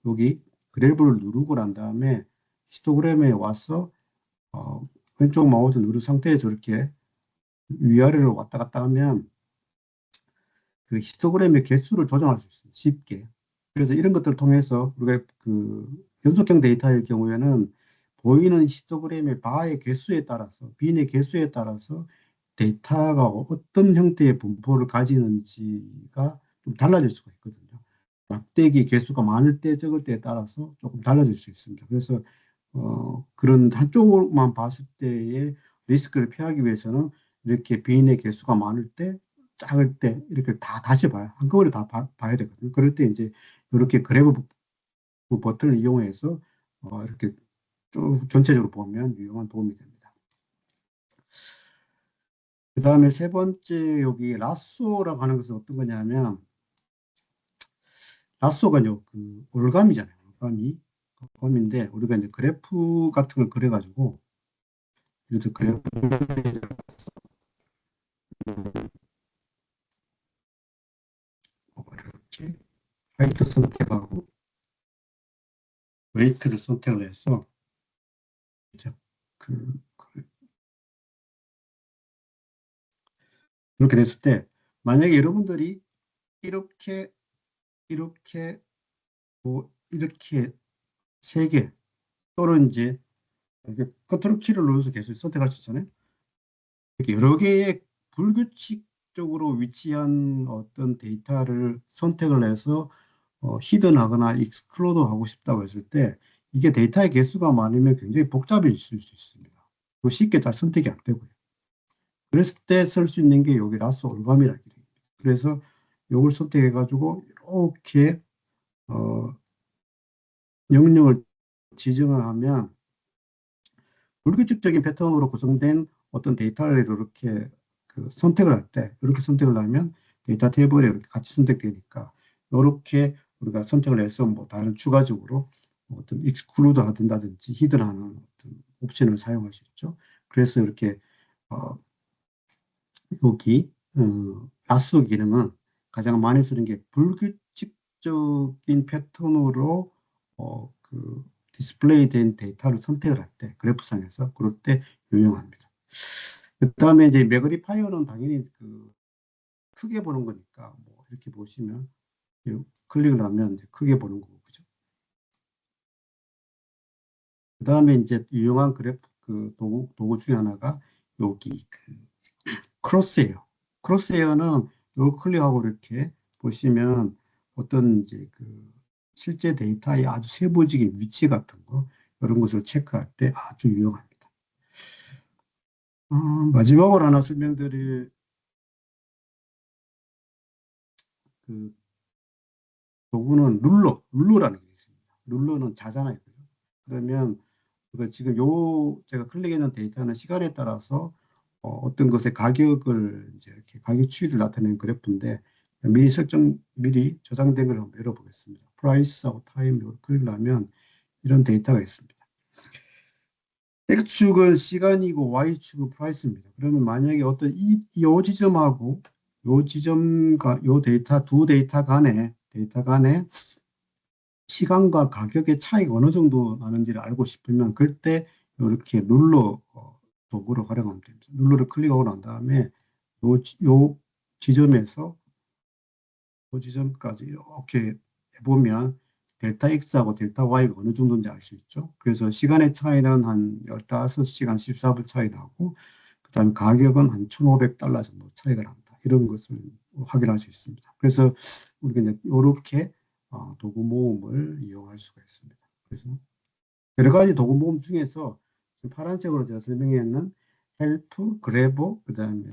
여기 그래프를 누르고 난 다음에 히스토그램에 와서 어, 왼쪽 마우스 누른 상태에서 이렇게 위아래로 왔다 갔다 하면 그 히스토그램의 개수를 조정할 수 있습니다. 쉽게. 그래서 이런 것들을 통해서 우리가 그 연속형 데이터일 경우에는 보이는 히스토그램의 바의 개수에 따라서 빈의 개수에 따라서 데이터가 어떤 형태의 분포를 가지는지가 좀 달라질 수가 있거든요. 막대기 개수가 많을 때 적을 때에 따라서 조금 달라질 수 있습니다. 그래서 그런 한쪽만 봤을 때의 리스크를 피하기 위해서는 이렇게 비인의 개수가 많을 때, 작을 때 이렇게 다 다시 봐야 한꺼번에 다 봐야 되거든요. 그럴 때 이제 이렇게 그래브 버튼을 이용해서 이렇게 쭉 전체적으로 보면 유용한 도움이 됩니다. 그 다음에 세 번째 여기 라쏘라고 하는 것은 어떤 거냐면 라쏘가요 그 올감이잖아요. 올감인데 우리가 이제 그래프 같은 걸 그려가지고 이렇게 그래프 이렇게 하이트 선택하고 웨이트를 선택을 해서 이제 그렇게 됐을 때 만약에 여러분들이 이렇게 이렇게 이렇게 세 개 또는 이제 이렇게 컨트롤 키를 눌러서 계속 선택할 수 있잖아요. 이렇게 여러 개의 불규칙적으로 위치한 어떤 데이터를 선택을 해서 히든하거나 익스클로드 하고 싶다고 했을 때 이게 데이터의 개수가 많으면 굉장히 복잡해질 수 있습니다. 쉽게 잘 선택이 안 되고요. 그랬을 때 쓸 수 있는 게 여기 라스 올감이라는 게 됩니다. 그래서 이걸 선택해가지고 이렇게 어, 명령을 지정을 하면 불규칙적인 패턴으로 구성된 어떤 데이터를 이렇게 선택을 할 때, 이렇게 선택을 하면 데이터 테이블에 이렇게 같이 선택되니까, 이렇게 우리가 선택을 해서 뭐 다른 추가적으로 어떤 익스클루드 하든지 히든하는 어떤 옵션을 사용할 수 있죠. 그래서 이렇게 어, 여기 라sso 기능은 가장 많이 쓰는 게 불규칙적인 패턴으로 디스플레이 된 데이터를 선택을 할 때, 그래프상에서 그럴 때 유용합니다. 그 다음에 이제 매그니파이어는 당연히 크게 보는 거니까 뭐 이렇게 보시면 클릭을 하면 이제 크게 보는 거고 그죠. 그 다음에 이제 유용한 그래프 도구 중에 하나가 여기 크로스에어. 크로스에어는 이걸 클릭하고 이렇게 보시면 어떤 이제 실제 데이터의 아주 세부적인 위치 같은 거 이런 것을 체크할 때 아주 유용합니다. 마지막으로 하나 설명드릴 그 도구는 룰러라는 게 있습니다. 룰러는 자잖아요. 그러면 지금 제가 클릭했는 데이터는 시간에 따라서 어떤 것의 가격을 이제 이렇게 가격 추이를 나타내는 그래프인데 미리 저장된 걸 한번 열어보겠습니다. 프라이스하고 타임을 클릭하면 이런 데이터가 있습니다. X축은 시간이고 Y축은 프라이스입니다. 그러면 만약에 어떤 이 지점하고 요 지점과 요 두 데이터 간에 시간과 가격의 차이가 어느 정도 나는지를 알고 싶으면 그때 이렇게 도구를 활용하면 됩니다. 룰러를 클릭하고 난 다음에 요 지점에서 요 지점까지 이렇게 해보면 델타 X하고 델타 Y가 어느 정도인지 알 수 있죠. 그래서 시간의 차이는 한 15시간 14분 차이 나고 그다음에 가격은 한 $1,500 정도 차이가 납니다. 이런 것을 확인할 수 있습니다. 그래서 우리가 이제 이렇게 도구 모음을 이용할 수가 있습니다. 그래서 여러 가지 도구 모음 중에서 파란색으로 제가 설명했는 헬프, 그래버, 그다음에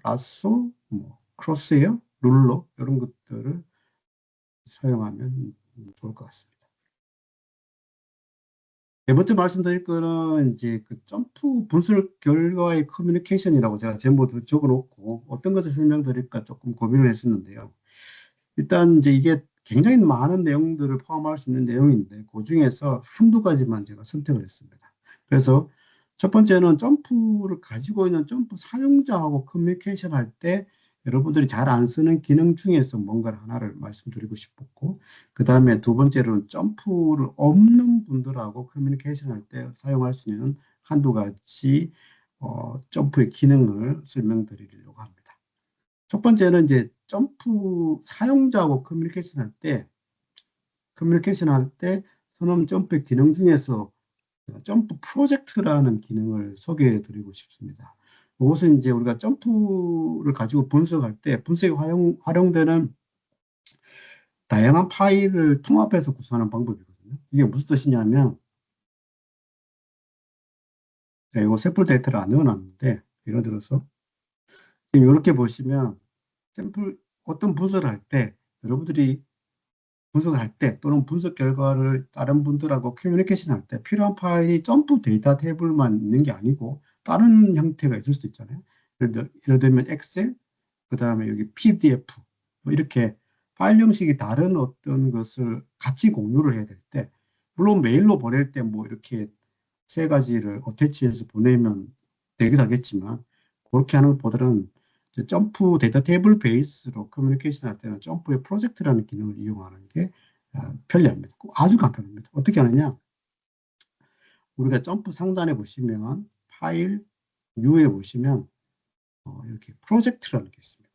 라쏘, 뭐 크로스웨어, 룰러 이런 것들을 사용하면 좋을 것 같습니다. 네 번째 말씀드릴 거는 이제 점프 분술 결과의 커뮤니케이션이라고 제가 전부 적어놓고 어떤 것을 설명드릴까 조금 고민을 했었는데요. 일단 이제 이게 굉장히 많은 내용들을 포함할 수 있는 내용인데 그 중에서 한두 가지만 제가 선택을 했습니다. 그래서 첫 번째는 점프를 가지고 있는 점프 사용자하고 커뮤니케이션 할 때 여러분들이 잘 안 쓰는 기능 중에서 뭔가를 하나를 말씀드리고 싶었고, 그 다음에 두 번째로는 점프를 없는 분들하고 커뮤니케이션 할 때 사용할 수 있는 한두 가지 점프의 기능을 설명드리려고 합니다. 첫 번째는 이제 점프 사용자하고 커뮤니케이션 할 때 선언 점프 기능 중에서 점프 프로젝트라는 기능을 소개해 드리고 싶습니다. 이것은 이제 우리가 점프를 가지고 분석할 때 분석에 활용되는 다양한 파일을 통합해서 구성하는 방법이거든요. 이게 무슨 뜻이냐면, 제가 이거 샘플 데이터를 안 넣어놨는데, 예를 들어서, 지금 이렇게 보시면, 샘플, 어떤 분석을 할 때, 여러분들이 분석을 할 때, 또는 분석 결과를 다른 분들하고 커뮤니케이션 할 때, 필요한 파일이 점프 데이터 테이블만 있는 게 아니고, 다른 형태가 있을 수도 있잖아요. 예를 들면 엑셀, 그 다음에 여기 PDF, 뭐 이렇게 파일 형식이 다른 어떤 것을 같이 공유를 해야 될 때, 물론 메일로 보낼 때 뭐 이렇게 세 가지를 어태치해서 보내면 되긴 하겠지만, 그렇게 하는 것보다는 이제 점프 데이터 테이블 베이스로 커뮤니케이션 할 때는 점프의 프로젝트라는 기능을 이용하는 게 편리합니다. 아주 간단합니다. 어떻게 하느냐? 우리가 점프 상단에 보시면 파일 U에 보시면 이렇게 프로젝트라는 게 있습니다.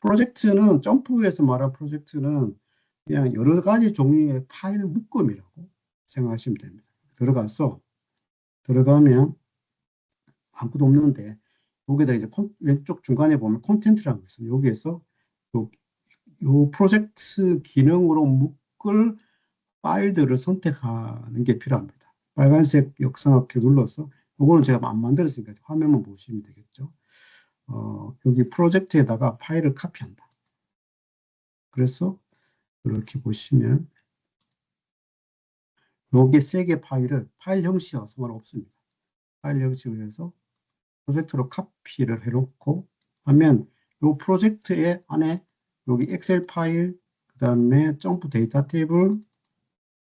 프로젝트는 점프에서 말한 프로젝트는 그냥 여러 가지 종류의 파일 묶음이라고 생각하시면 됩니다. 들어가면 아무것도 없는데 여기다 이제 왼쪽 중간에 보면 콘텐츠라는 게 있습니다. 여기에서 요, 요 프로젝트 기능으로 묶을 파일들을 선택하는 게 필요합니다. 빨간색 역삼각형 눌러서 이거는 제가 안 만들었으니까 화면만 보시면 되겠죠. 여기 프로젝트에다가 파일을 카피한다. 그래서 이렇게 보시면 여기 세 개 파일 형식이 상관없습니다. 파일 형식을 해서 프로젝트로 카피를 해놓고 하면 이 프로젝트의 안에 여기 엑셀 파일, 그 다음에 점프 데이터 테이블,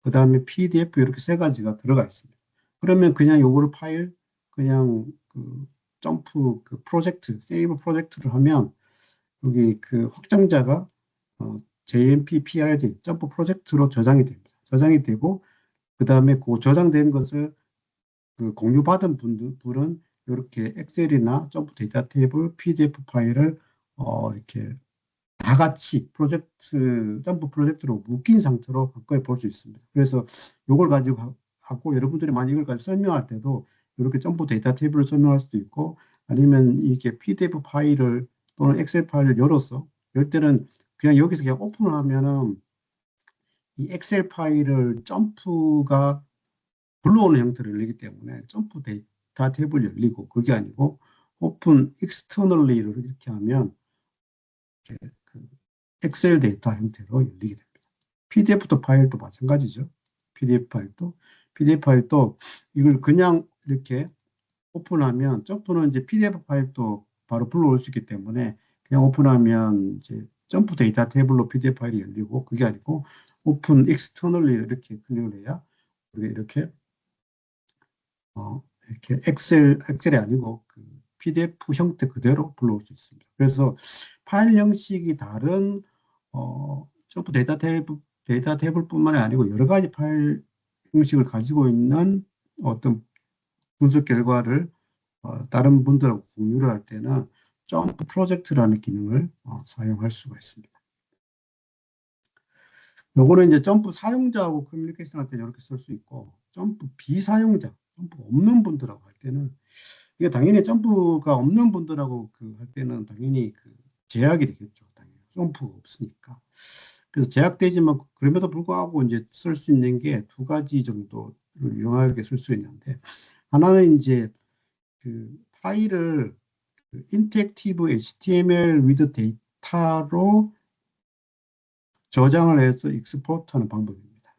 그 다음에 PDF 이렇게 세 가지가 들어가 있습니다. 그러면 그냥 요거를 파일, 그냥 그 점프 그 프로젝트, 세이브 프로젝트를 하면 여기 그 확장자가 JMP PRD, 점프 프로젝트로 저장이 됩니다. 저장이 되고, 그 다음에 그 저장된 것을 그 공유받은 분들은 이렇게 엑셀이나 점프 데이터 테이블, PDF 파일을 이렇게 다 같이 점프 프로젝트로 묶인 상태로 한꺼번에 볼 수 있습니다. 그래서 이걸 가지고 하고 여러분들이 만약 이걸 가지고 설명할 때도 이렇게 점프 데이터 테이블을 설명할 수도 있고 아니면 이게 PDF 파일을 또는 엑셀 파일을 열 때는 그냥 여기서 그냥 오픈을 하면은 이 엑셀 파일을 점프가 불러오는 형태를 열리기 때문에 점프 데이터 테이블 열리고 그게 아니고 오픈 익스터널리를 이렇게 하면 이렇게 그 엑셀 데이터 형태로 열리게 됩니다. PDF도 파일도 마찬가지죠. PDF 파일도 이걸 그냥 이렇게 오픈하면 점프는 이제 PDF 파일도 바로 불러올 수 있기 때문에 그냥 오픈하면 이제 점프 데이터 테이블로 PDF 파일이 열리고 그게 아니고 오픈 익스터널리 이렇게 클릭을 해야 우리가 이렇게 엑셀이 아니고 그 PDF 형태 그대로 불러올 수 있습니다. 그래서 파일 형식이 다른 점프 데이터 테이블뿐만이 아니고 여러 가지 파일 형식을 가지고 있는 어떤 분석 결과를 다른 분들하고 공유를 할 때는 점프 프로젝트라는 기능을 사용할 수가 있습니다. 요거는 이제 점프 사용자하고 커뮤니케이션 할 때 이렇게 쓸 수 있고 점프 비사용자, 점프 없는 분들하고 할 때는 이게 당연히 점프가 없는 분들하고 할 때는 당연히 제약이 되겠죠. 당연히 점프가 없으니까. 그래서 제약되지만 그럼에도 불구하고 이제 쓸 수 있는 게 두 가지 정도를 유용하게 쓸 수 있는데 하나는 이제 파일을 인터랙티브 HTML with 데이터로 저장을 해서 익스포트하는 방법입니다.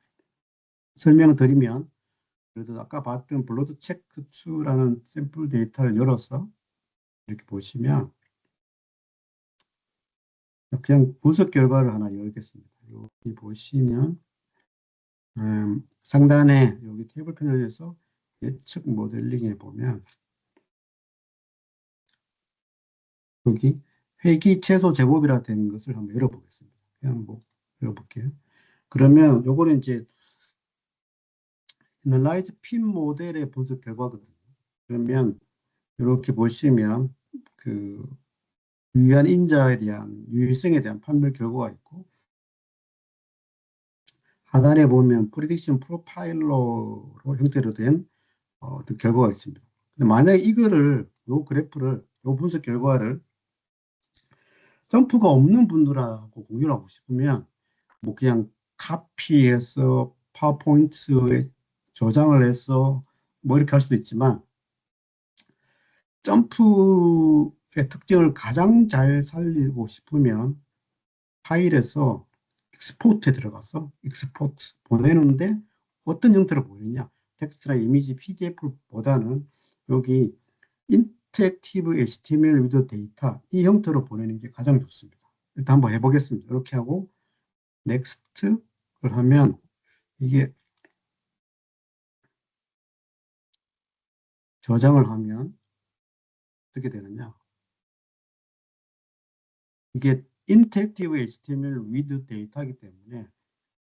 설명을 드리면 그래서 아까 봤던 블러드 체크 2라는 샘플 데이터를 열어서 이렇게 보시면 그냥 분석 결과를 하나 열겠습니다. 여기 보시면 상단에 여기 테이블 패널에서 예측 모델링에 보면 여기 회기 최소 제곱이라 된 것을 한번 열어보겠습니다. 그냥 뭐 열어볼게요. 그러면 요거는 이제 애널라이즈 핀 모델의 분석 결과거든요. 그러면 이렇게 보시면 유의한 인자에 대한 유의성에 대한 판별 결과가 있고 하단에 보면 프리딕션 프로파일러로 형태로 된 어떤 결과가 있습니다. 근데 만약에 요 그래프를, 요 분석 결과를 점프가 없는 분들하고 공유를 하고 싶으면 뭐 그냥 카피해서 파워포인트에 저장을 해서 뭐 이렇게 할 수도 있지만 점프의 특징을 가장 잘 살리고 싶으면 파일에서 익스포트에 들어가서 익스포트 보내는데 어떤 형태로 보내냐 텍스트나 이미지 PDF보다는 여기 인터랙티브 HTML 위드 데이터 이 형태로 보내는 게 가장 좋습니다. 일단 한번 해보겠습니다. 이렇게 하고 넥스트를 하면 이게 저장을 하면 어떻게 되느냐 이게 인터랙티브 HTML with 데이터이기 때문에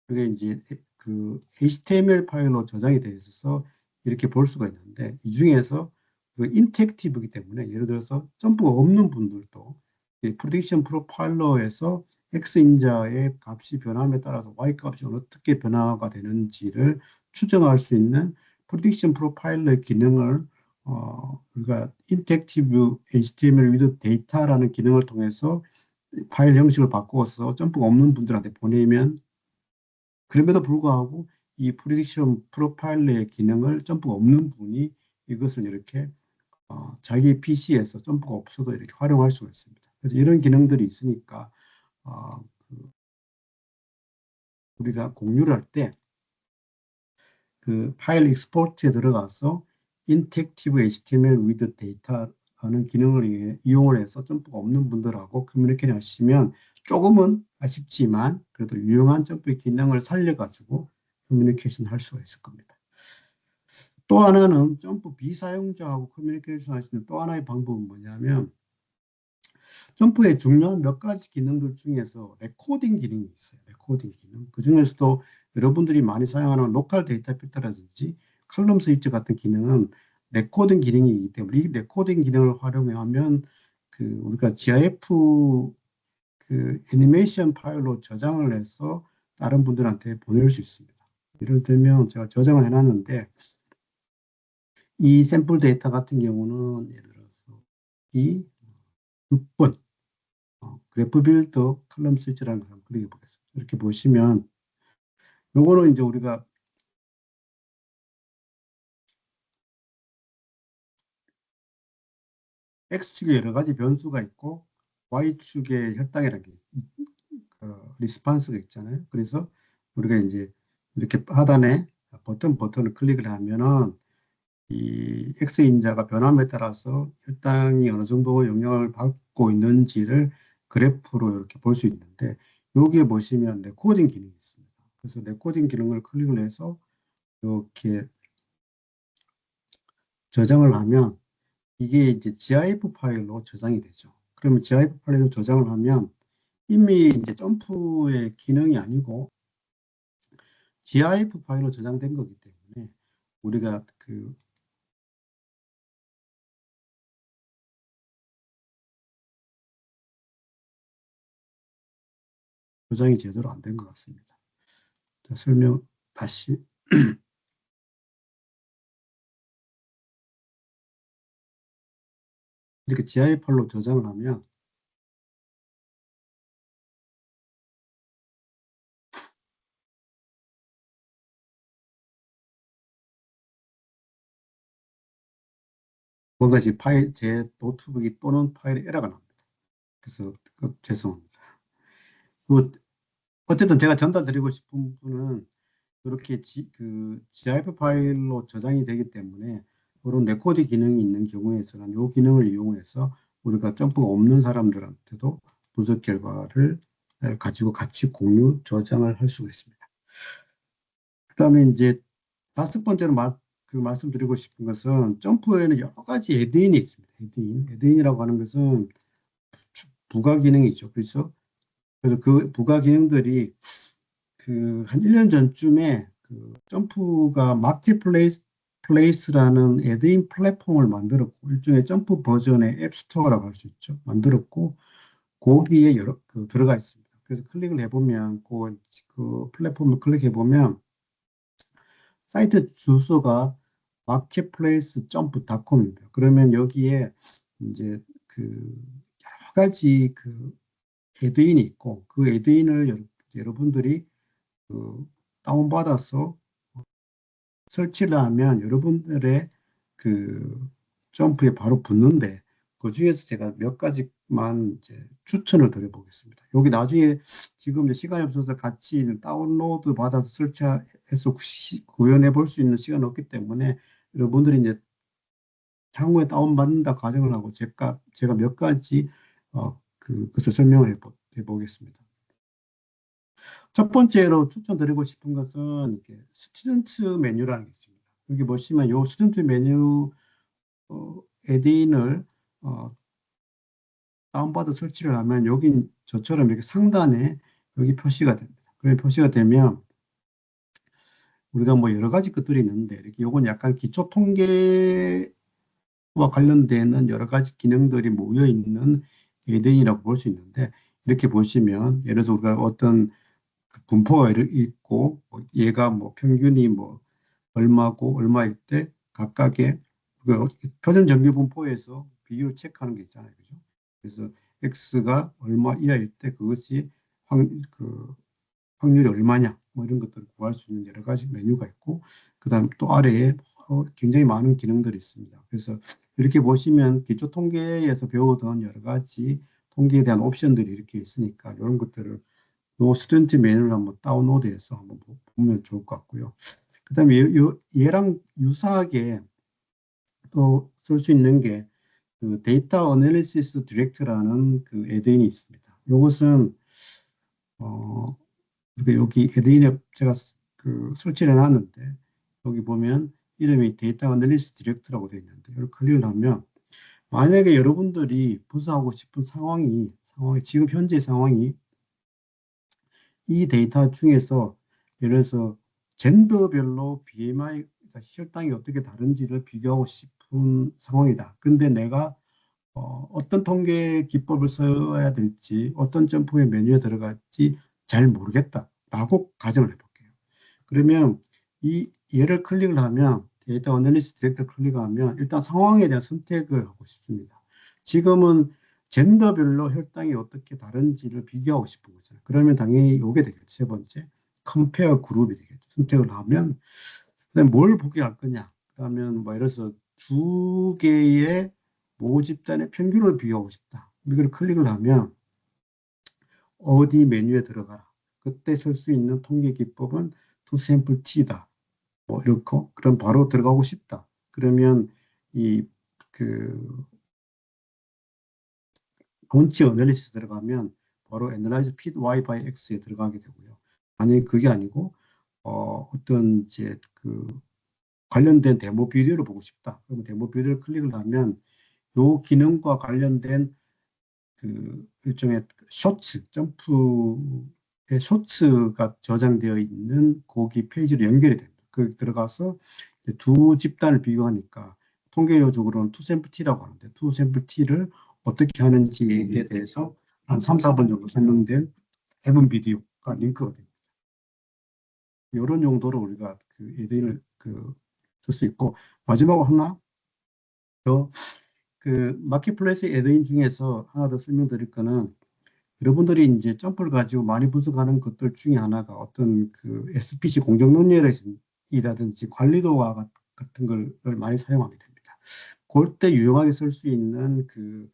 그게 이제 그 HTML 파일로 저장이 되어 있어서 이렇게 볼 수가 있는데 이 중에서 그 인터랙티브이기 때문에 예를 들어서 점프가 없는 분들도 프리딕션 프로파일러에서 X인자의 값이 변함에 따라서 Y 값이 어떻게 변화가 되는지를 추정할 수 있는 프리딕션 프로파일러의 기능을 우리가 인터랙티브 HTML with 데이터라는 기능을 통해서 파일 형식을 바꾸어서 점프가 없는 분들한테 보내면 그럼에도 불구하고 이 프리딕션 프로파일러의 기능을 점프가 없는 분이 이것을 이렇게 자기 PC에서 점프가 없어도 이렇게 활용할 수가 있습니다. 그래서 이런 기능들이 있으니까 어, 우리가 공유를 할 때 그 파일 익스포트에 들어가서 인터랙티브 HTML with 데이터 하는 기능을 이용을 해서 점프가 없는 분들하고 커뮤니케이션 하시면 조금은 아쉽지만 그래도 유용한 점프의 기능을 살려가지고 커뮤니케이션 할 수가 있을 겁니다. 또 하나는 점프 비사용자하고 커뮤니케이션 할 수 있는 또 하나의 방법은 뭐냐면 점프의 중요한 몇 가지 기능들 중에서 레코딩 기능이 있어요. 레코딩 기능. 그 중에서도 여러분들이 많이 사용하는 로컬 데이터 필터라든지 칼럼 스위치 같은 기능은 레코딩 기능이기 때문에 이 레코딩 기능을 활용하면 그 우리가 GIF 그 애니메이션 파일로 저장을 해서 다른 분들한테 보낼 수 있습니다. 예를 들면 제가 저장을 해놨는데 이 샘플 데이터 같은 경우는 예를 들어서 이 6번 그래프 빌더 컬럼 스위치라는 걸 한번 클릭해 보겠습니다. 이렇게 보시면 요거는 이제 우리가 X축에 여러 가지 변수가 있고 Y축에 혈당이라는 게 리스판스가 있잖아요. 그래서 우리가 이제 이렇게 하단에 버튼을 클릭을 하면은 이 X인자가 변함에 따라서 혈당이 어느 정도 영향을 받고 있는지를 그래프로 이렇게 볼 수 있는데 여기에 보시면 레코딩 기능이 있습니다. 그래서 레코딩 기능을 클릭을 해서 이렇게 저장을 하면 이게 이제 GIF 파일로 저장이 되죠. 그러면 GIF 파일로 저장을 하면 이미 이제 점프의 기능이 아니고 GIF 파일로 저장된 거기 때문에 우리가 그 저장이 제대로 안 된 것 같습니다. 자, 설명 다시. 이렇게 GIF 파일로 저장을 하면 뭔가 제 노트북이 또는 파일에 에러가 납니다. 그래서 죄송합니다. 그 어쨌든 제가 전달드리고 싶은 분은 이렇게 GIF 파일로 저장이 되기 때문에 그런 레코드 기능이 있는 경우에서는 이 기능을 이용해서 우리가 점프가 없는 사람들한테도 분석 결과를 가지고 같이 공유, 저장을 할 수가 있습니다. 그다음에 이제 다섯 번째로 말씀드리고 싶은 것은 점프에는 여러 가지 애드인이 있습니다. 애드인이라고 하는 것은 부가 기능이죠. 그래서 그 부가 기능들이 그 한 1년 전쯤에 그 점프가 마켓플레이스라는 애드인 플랫폼을 만들었고 일종의 점프 버전의 앱스토어라고 할 수 있죠. 만들었고 거기에 여러 들어가 있습니다. 그래서 클릭을 해보면 그 플랫폼을 클릭해 보면 사이트 주소가 marketplace.com입니다. 그러면 여기에 이제 그 여러 가지 그 애드인이 있고 그 애드인을 여러분들이 그 다운받아서 설치를 하면 여러분들의 그 점프에 바로 붙는데 그 중에서 제가 몇 가지만 이제 추천을 드려보겠습니다. 여기 나중에 지금 이제 시간이 없어서 같이 다운로드 받아서 설치해서 구현해 볼 수 있는 시간은 없기 때문에 여러분들이 이제 향후에 다운받는다 가정을 하고 제가 몇 가지 그것을 설명을 해보겠습니다. 첫 번째로 추천드리고 싶은 것은 이렇게 스튜던트 메뉴라는 게 있습니다. 여기 보시면 요 스튜던트 메뉴 에딘을 다운받아 설치를 하면 여기 저처럼 이렇게 상단에 여기 표시가 됩니다. 그래 표시가 되면 우리가 뭐 여러 가지 것들이 있는데 이렇게 요건 약간 기초 통계와 관련되는 여러 가지 기능들이 모여 있는 에덴이라고 볼 수 있는데 이렇게 보시면 예를 들어서 우리가 어떤 분포가 있고 얘가 뭐 평균이 뭐 얼마고 얼마일 때 각각의 그 표준 정규 분포에서 비율을 체크하는 게 있잖아요. 그죠? 그래서 X가 얼마 이하일 때 그것이 그 확률이 얼마냐 뭐 이런 것들을 구할 수 있는 여러 가지 메뉴가 있고 그다음 또 아래에 굉장히 많은 기능들이 있습니다. 그래서 이렇게 보시면 기초 통계에서 배우던 여러 가지 통계에 대한 옵션들이 이렇게 있으니까 이런 것들을 요 스튜던트 메뉴를 한번 다운로드해서 한번 보면 좋을 것 같고요. 그다음에 얘랑 유사하게 또 쓸 수 있는 게 그 데이터 어널리시스 디렉트라는 그 애드인이 있습니다. 이것은 우리가 여기 애드인에 제가 그 설치를 해놨는데 여기 보면 이름이 데이터 어널리시스 디렉트라고 되어 있는데 이걸 클릭을 하면 만약에 여러분들이 분석하고 싶은 상황이 지금 현재 상황이 이 데이터 중에서 예를 들어서 젠더별로 BMI, 혈당이 어떻게 다른지를 비교하고 싶은 상황이다. 근데 내가 어떤 통계 기법을 써야 될지, 어떤 점프의 메뉴에 들어갈지 잘 모르겠다라고 가정을 해볼게요. 그러면 이 얘를 클릭을 하면 데이터 어널리시스 디렉터 클릭하면 일단 상황에 대한 선택을 하고 싶습니다. 지금은 젠더별로 혈당이 어떻게 다른지를 비교하고 싶은 거잖아요. 그러면 당연히 이게 되겠죠. 세 번째, 컴페어 그룹이 되겠죠. 선택을 하면 그다음에 뭘 보게 할 거냐. 그러면 뭐 예를 들어서 두 개의 모집단의 평균을 비교하고 싶다. 이걸 클릭을 하면 어디 메뉴에 들어가라. 그때 쓸 수 있는 통계 기법은 투샘플 T다. 뭐 이렇게 그럼 바로 들어가고 싶다. 그러면 이그 론치 어널리시스 들어가면 바로 애널라이즈 fit y by x에 들어가게 되고요. 만약에 그게 아니고 어떤 이제 그 관련된 데모 비디오를 보고 싶다. 그러면 데모 비디오를 클릭을 하면 요 기능과 관련된 그 일종의 쇼츠, 점프의 쇼츠가 저장되어 있는 거기 페이지로 연결이 됩니다. 그 들어가서 두 집단을 비교하니까 통계적으로는 투샘플 T라고 하는데 투샘플 T를 어떻게 하는지에 대해서 한 3, 4분 정도 설명된 해본 비디오가 링크가 됩니다. 이런 용도로 우리가 그 에덴을 쓸 수 있고 마지막으로 하나 더 그 마켓플레이스 에드인 중에서 하나 더 설명드릴 거는 여러분들이 이제 점프를 가지고 많이 분석하는 것들 중에 하나가 어떤 그 SPC 공정 논리라든지 관리도와 같은 걸 많이 사용하게 됩니다. 그때 유용하게 쓸 수 있는 그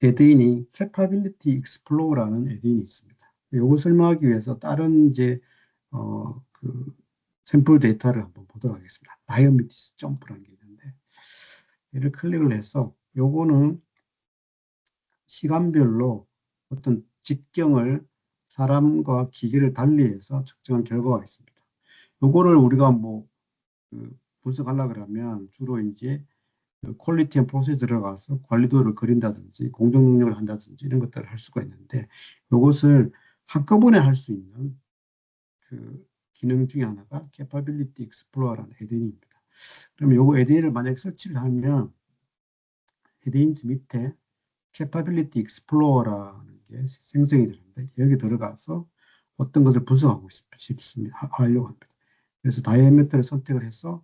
에드인이 Capability Explorer라는 에드인이 있습니다. 이걸 설명하기 위해서 다른 이제 그 샘플 데이터를 한번 보도록 하겠습니다. 다이어미티스 점프라는 게 있는데 얘를 클릭을 해서 요거는 시간별로 어떤 직경을 사람과 기계를 달리해서 측정한 결과가 있습니다. 요거를 우리가 뭐그 분석하려 그러면 주로 이제 퀄리티 앤 프로세스 들어가서 관리도를 그린다든지 공정 능력을 한다든지 이런 것들을 할 수가 있는데 이것을 한꺼번에 할 수 있는 그 기능 중에 하나가 Capability Explorer라는 에덴입니다. 그러면 요거 에덴을 만약에 설치를 하면 에덴즈 밑에 Capability Explorer라는 게 생성이 되는데 여기 들어가서 어떤 것을 분석하고 싶습니다. 하려고 합니다. 그래서 다이아미터를 선택을 해서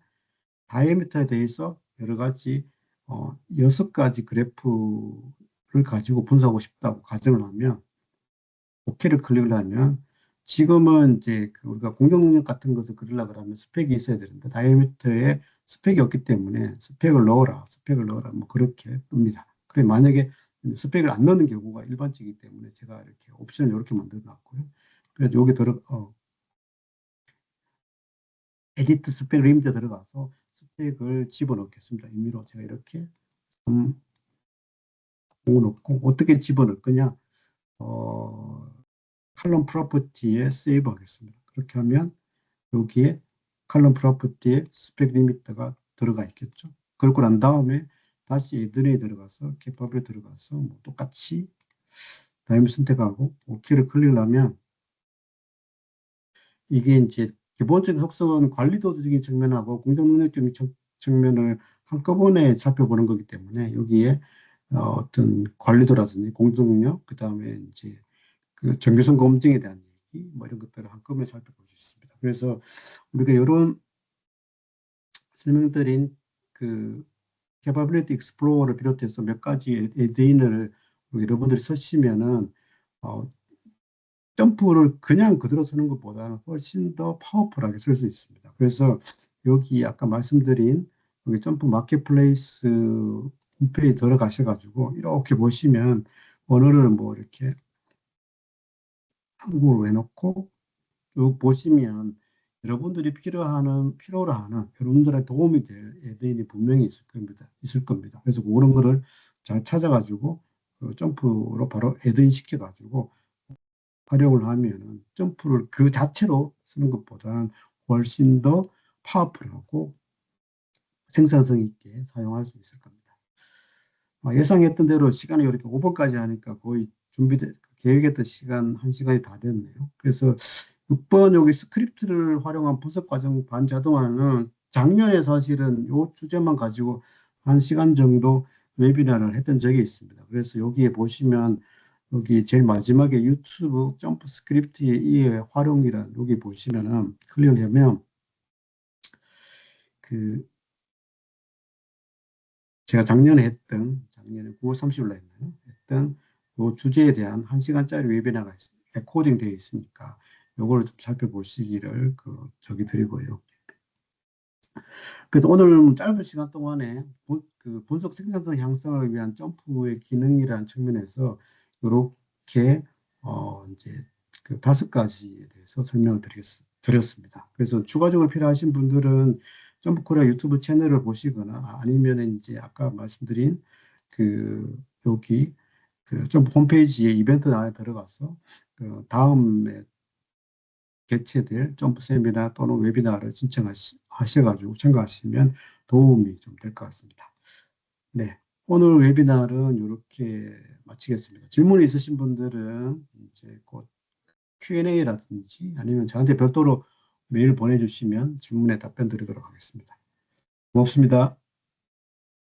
다이아미터에 대해서 여러 가지 6가지 그래프 가지고 분석하고 싶다고 가정을 하면 OK를 클릭을 하면 지금은 이제 그 우리가 공격 능력 같은 것을 그리려고 하면 스펙이 있어야 되는데 다이어미터에 스펙이 없기 때문에 스펙을 넣어라 뭐 그렇게 뜹니다. 그래 만약에 스펙을 안 넣는 경우가 일반적이기 때문에 제가 이렇게 옵션을 이렇게 만들어 놨고요. 그래서 여기 에디트 스펙 리미트에 들어가서 스펙을 집어넣겠습니다. 임의로 제가 이렇게 5 넣고 어떻게 집어넣을 거냐? 어, 칼럼 프로퍼티에 세이브 하겠습니다. 그렇게 하면 여기에 칼럼 프로퍼티에 스펙 리미터가 들어가 있겠죠. 그러고 난 다음에 다시 애드에 들어가서 캐파블에 들어가서 뭐 똑같이 다이미 선택하고 OK를 클릭하면 이게 이제 기본적인 속성은 관리도적인 측면하고 공정 능력적인 측면을 한꺼번에 살펴보는 거기 때문에 여기에 어떤 관리도라든지 공정 능력, 그 다음에 이제 그 정교성 검증에 대한 얘기, 뭐 이런 것들을 한꺼번에 살펴볼 수 있습니다. 그래서 우리가 이런 설명드린 그 Capability Explorer를 비롯해서 몇 가지 에드인을 여러분들이 쓰시면은 어, 점프를 그냥 그대로 쓰는 것보다는 훨씬 더 파워풀하게 쓸 수 있습니다. 그래서 여기 아까 말씀드린 여기 점프 마켓플레이스 홈페이지 들어가셔가지고 이렇게 보시면 언어를 뭐 이렇게 한국어로 해놓고 쭉 보시면 여러분들이 필요로 하는 여러분들의 도움이 될 애드인이 분명히 있을 겁니다. 그래서 그런 거를 잘 찾아가지고 그 점프로 바로 애드인 시켜가지고 활용을 하면은 점프를 그 자체로 쓰는 것보다는 훨씬 더 파워풀하고 생산성 있게 사용할 수 있을 겁니다. 예상했던 대로 시간이 이렇게 5번까지 하니까 거의 계획했던 시간, 1시간이 다 됐네요. 그래서 6번 여기 스크립트를 활용한 분석 과정 반자동화는 작년에 사실은 이 주제만 가지고 1시간 정도 웨비나를 했던 적이 있습니다. 그래서 여기에 보시면 여기 제일 마지막에 유튜브 점프 스크립트의 이해 활용이란 여기 보시면은 클릭을 하면 그 제가 작년에 9월 30일 날 했던 요 주제에 대한 1시간짜리 웨비나가 레코딩 되어 있으니까 요거를 좀 살펴보시기를 저기 드리고요. 그래서 오늘 짧은 시간 동안에 그 분석 생산성 향상을 위한 점프의 기능이라는 측면에서 이렇게 이제 그 5가지에 대해서 설명을 드렸습니다. 그래서 추가적으로 필요하신 분들은 점프 코리아 유튜브 채널을 보시거나 아니면 이제 아까 말씀드린 여기 점프 홈페이지에 이벤트 안에 들어가서 그 다음에 개최될 점프 세미나 또는 웨비나를 신청하셔가지고 참가하시면 도움이 좀 될 것 같습니다. 네. 오늘 웨비나는 이렇게 마치겠습니다. 질문이 있으신 분들은 이제 곧 Q&A라든지 아니면 저한테 별도로 메일 보내주시면 질문에 답변 드리도록 하겠습니다. 고맙습니다.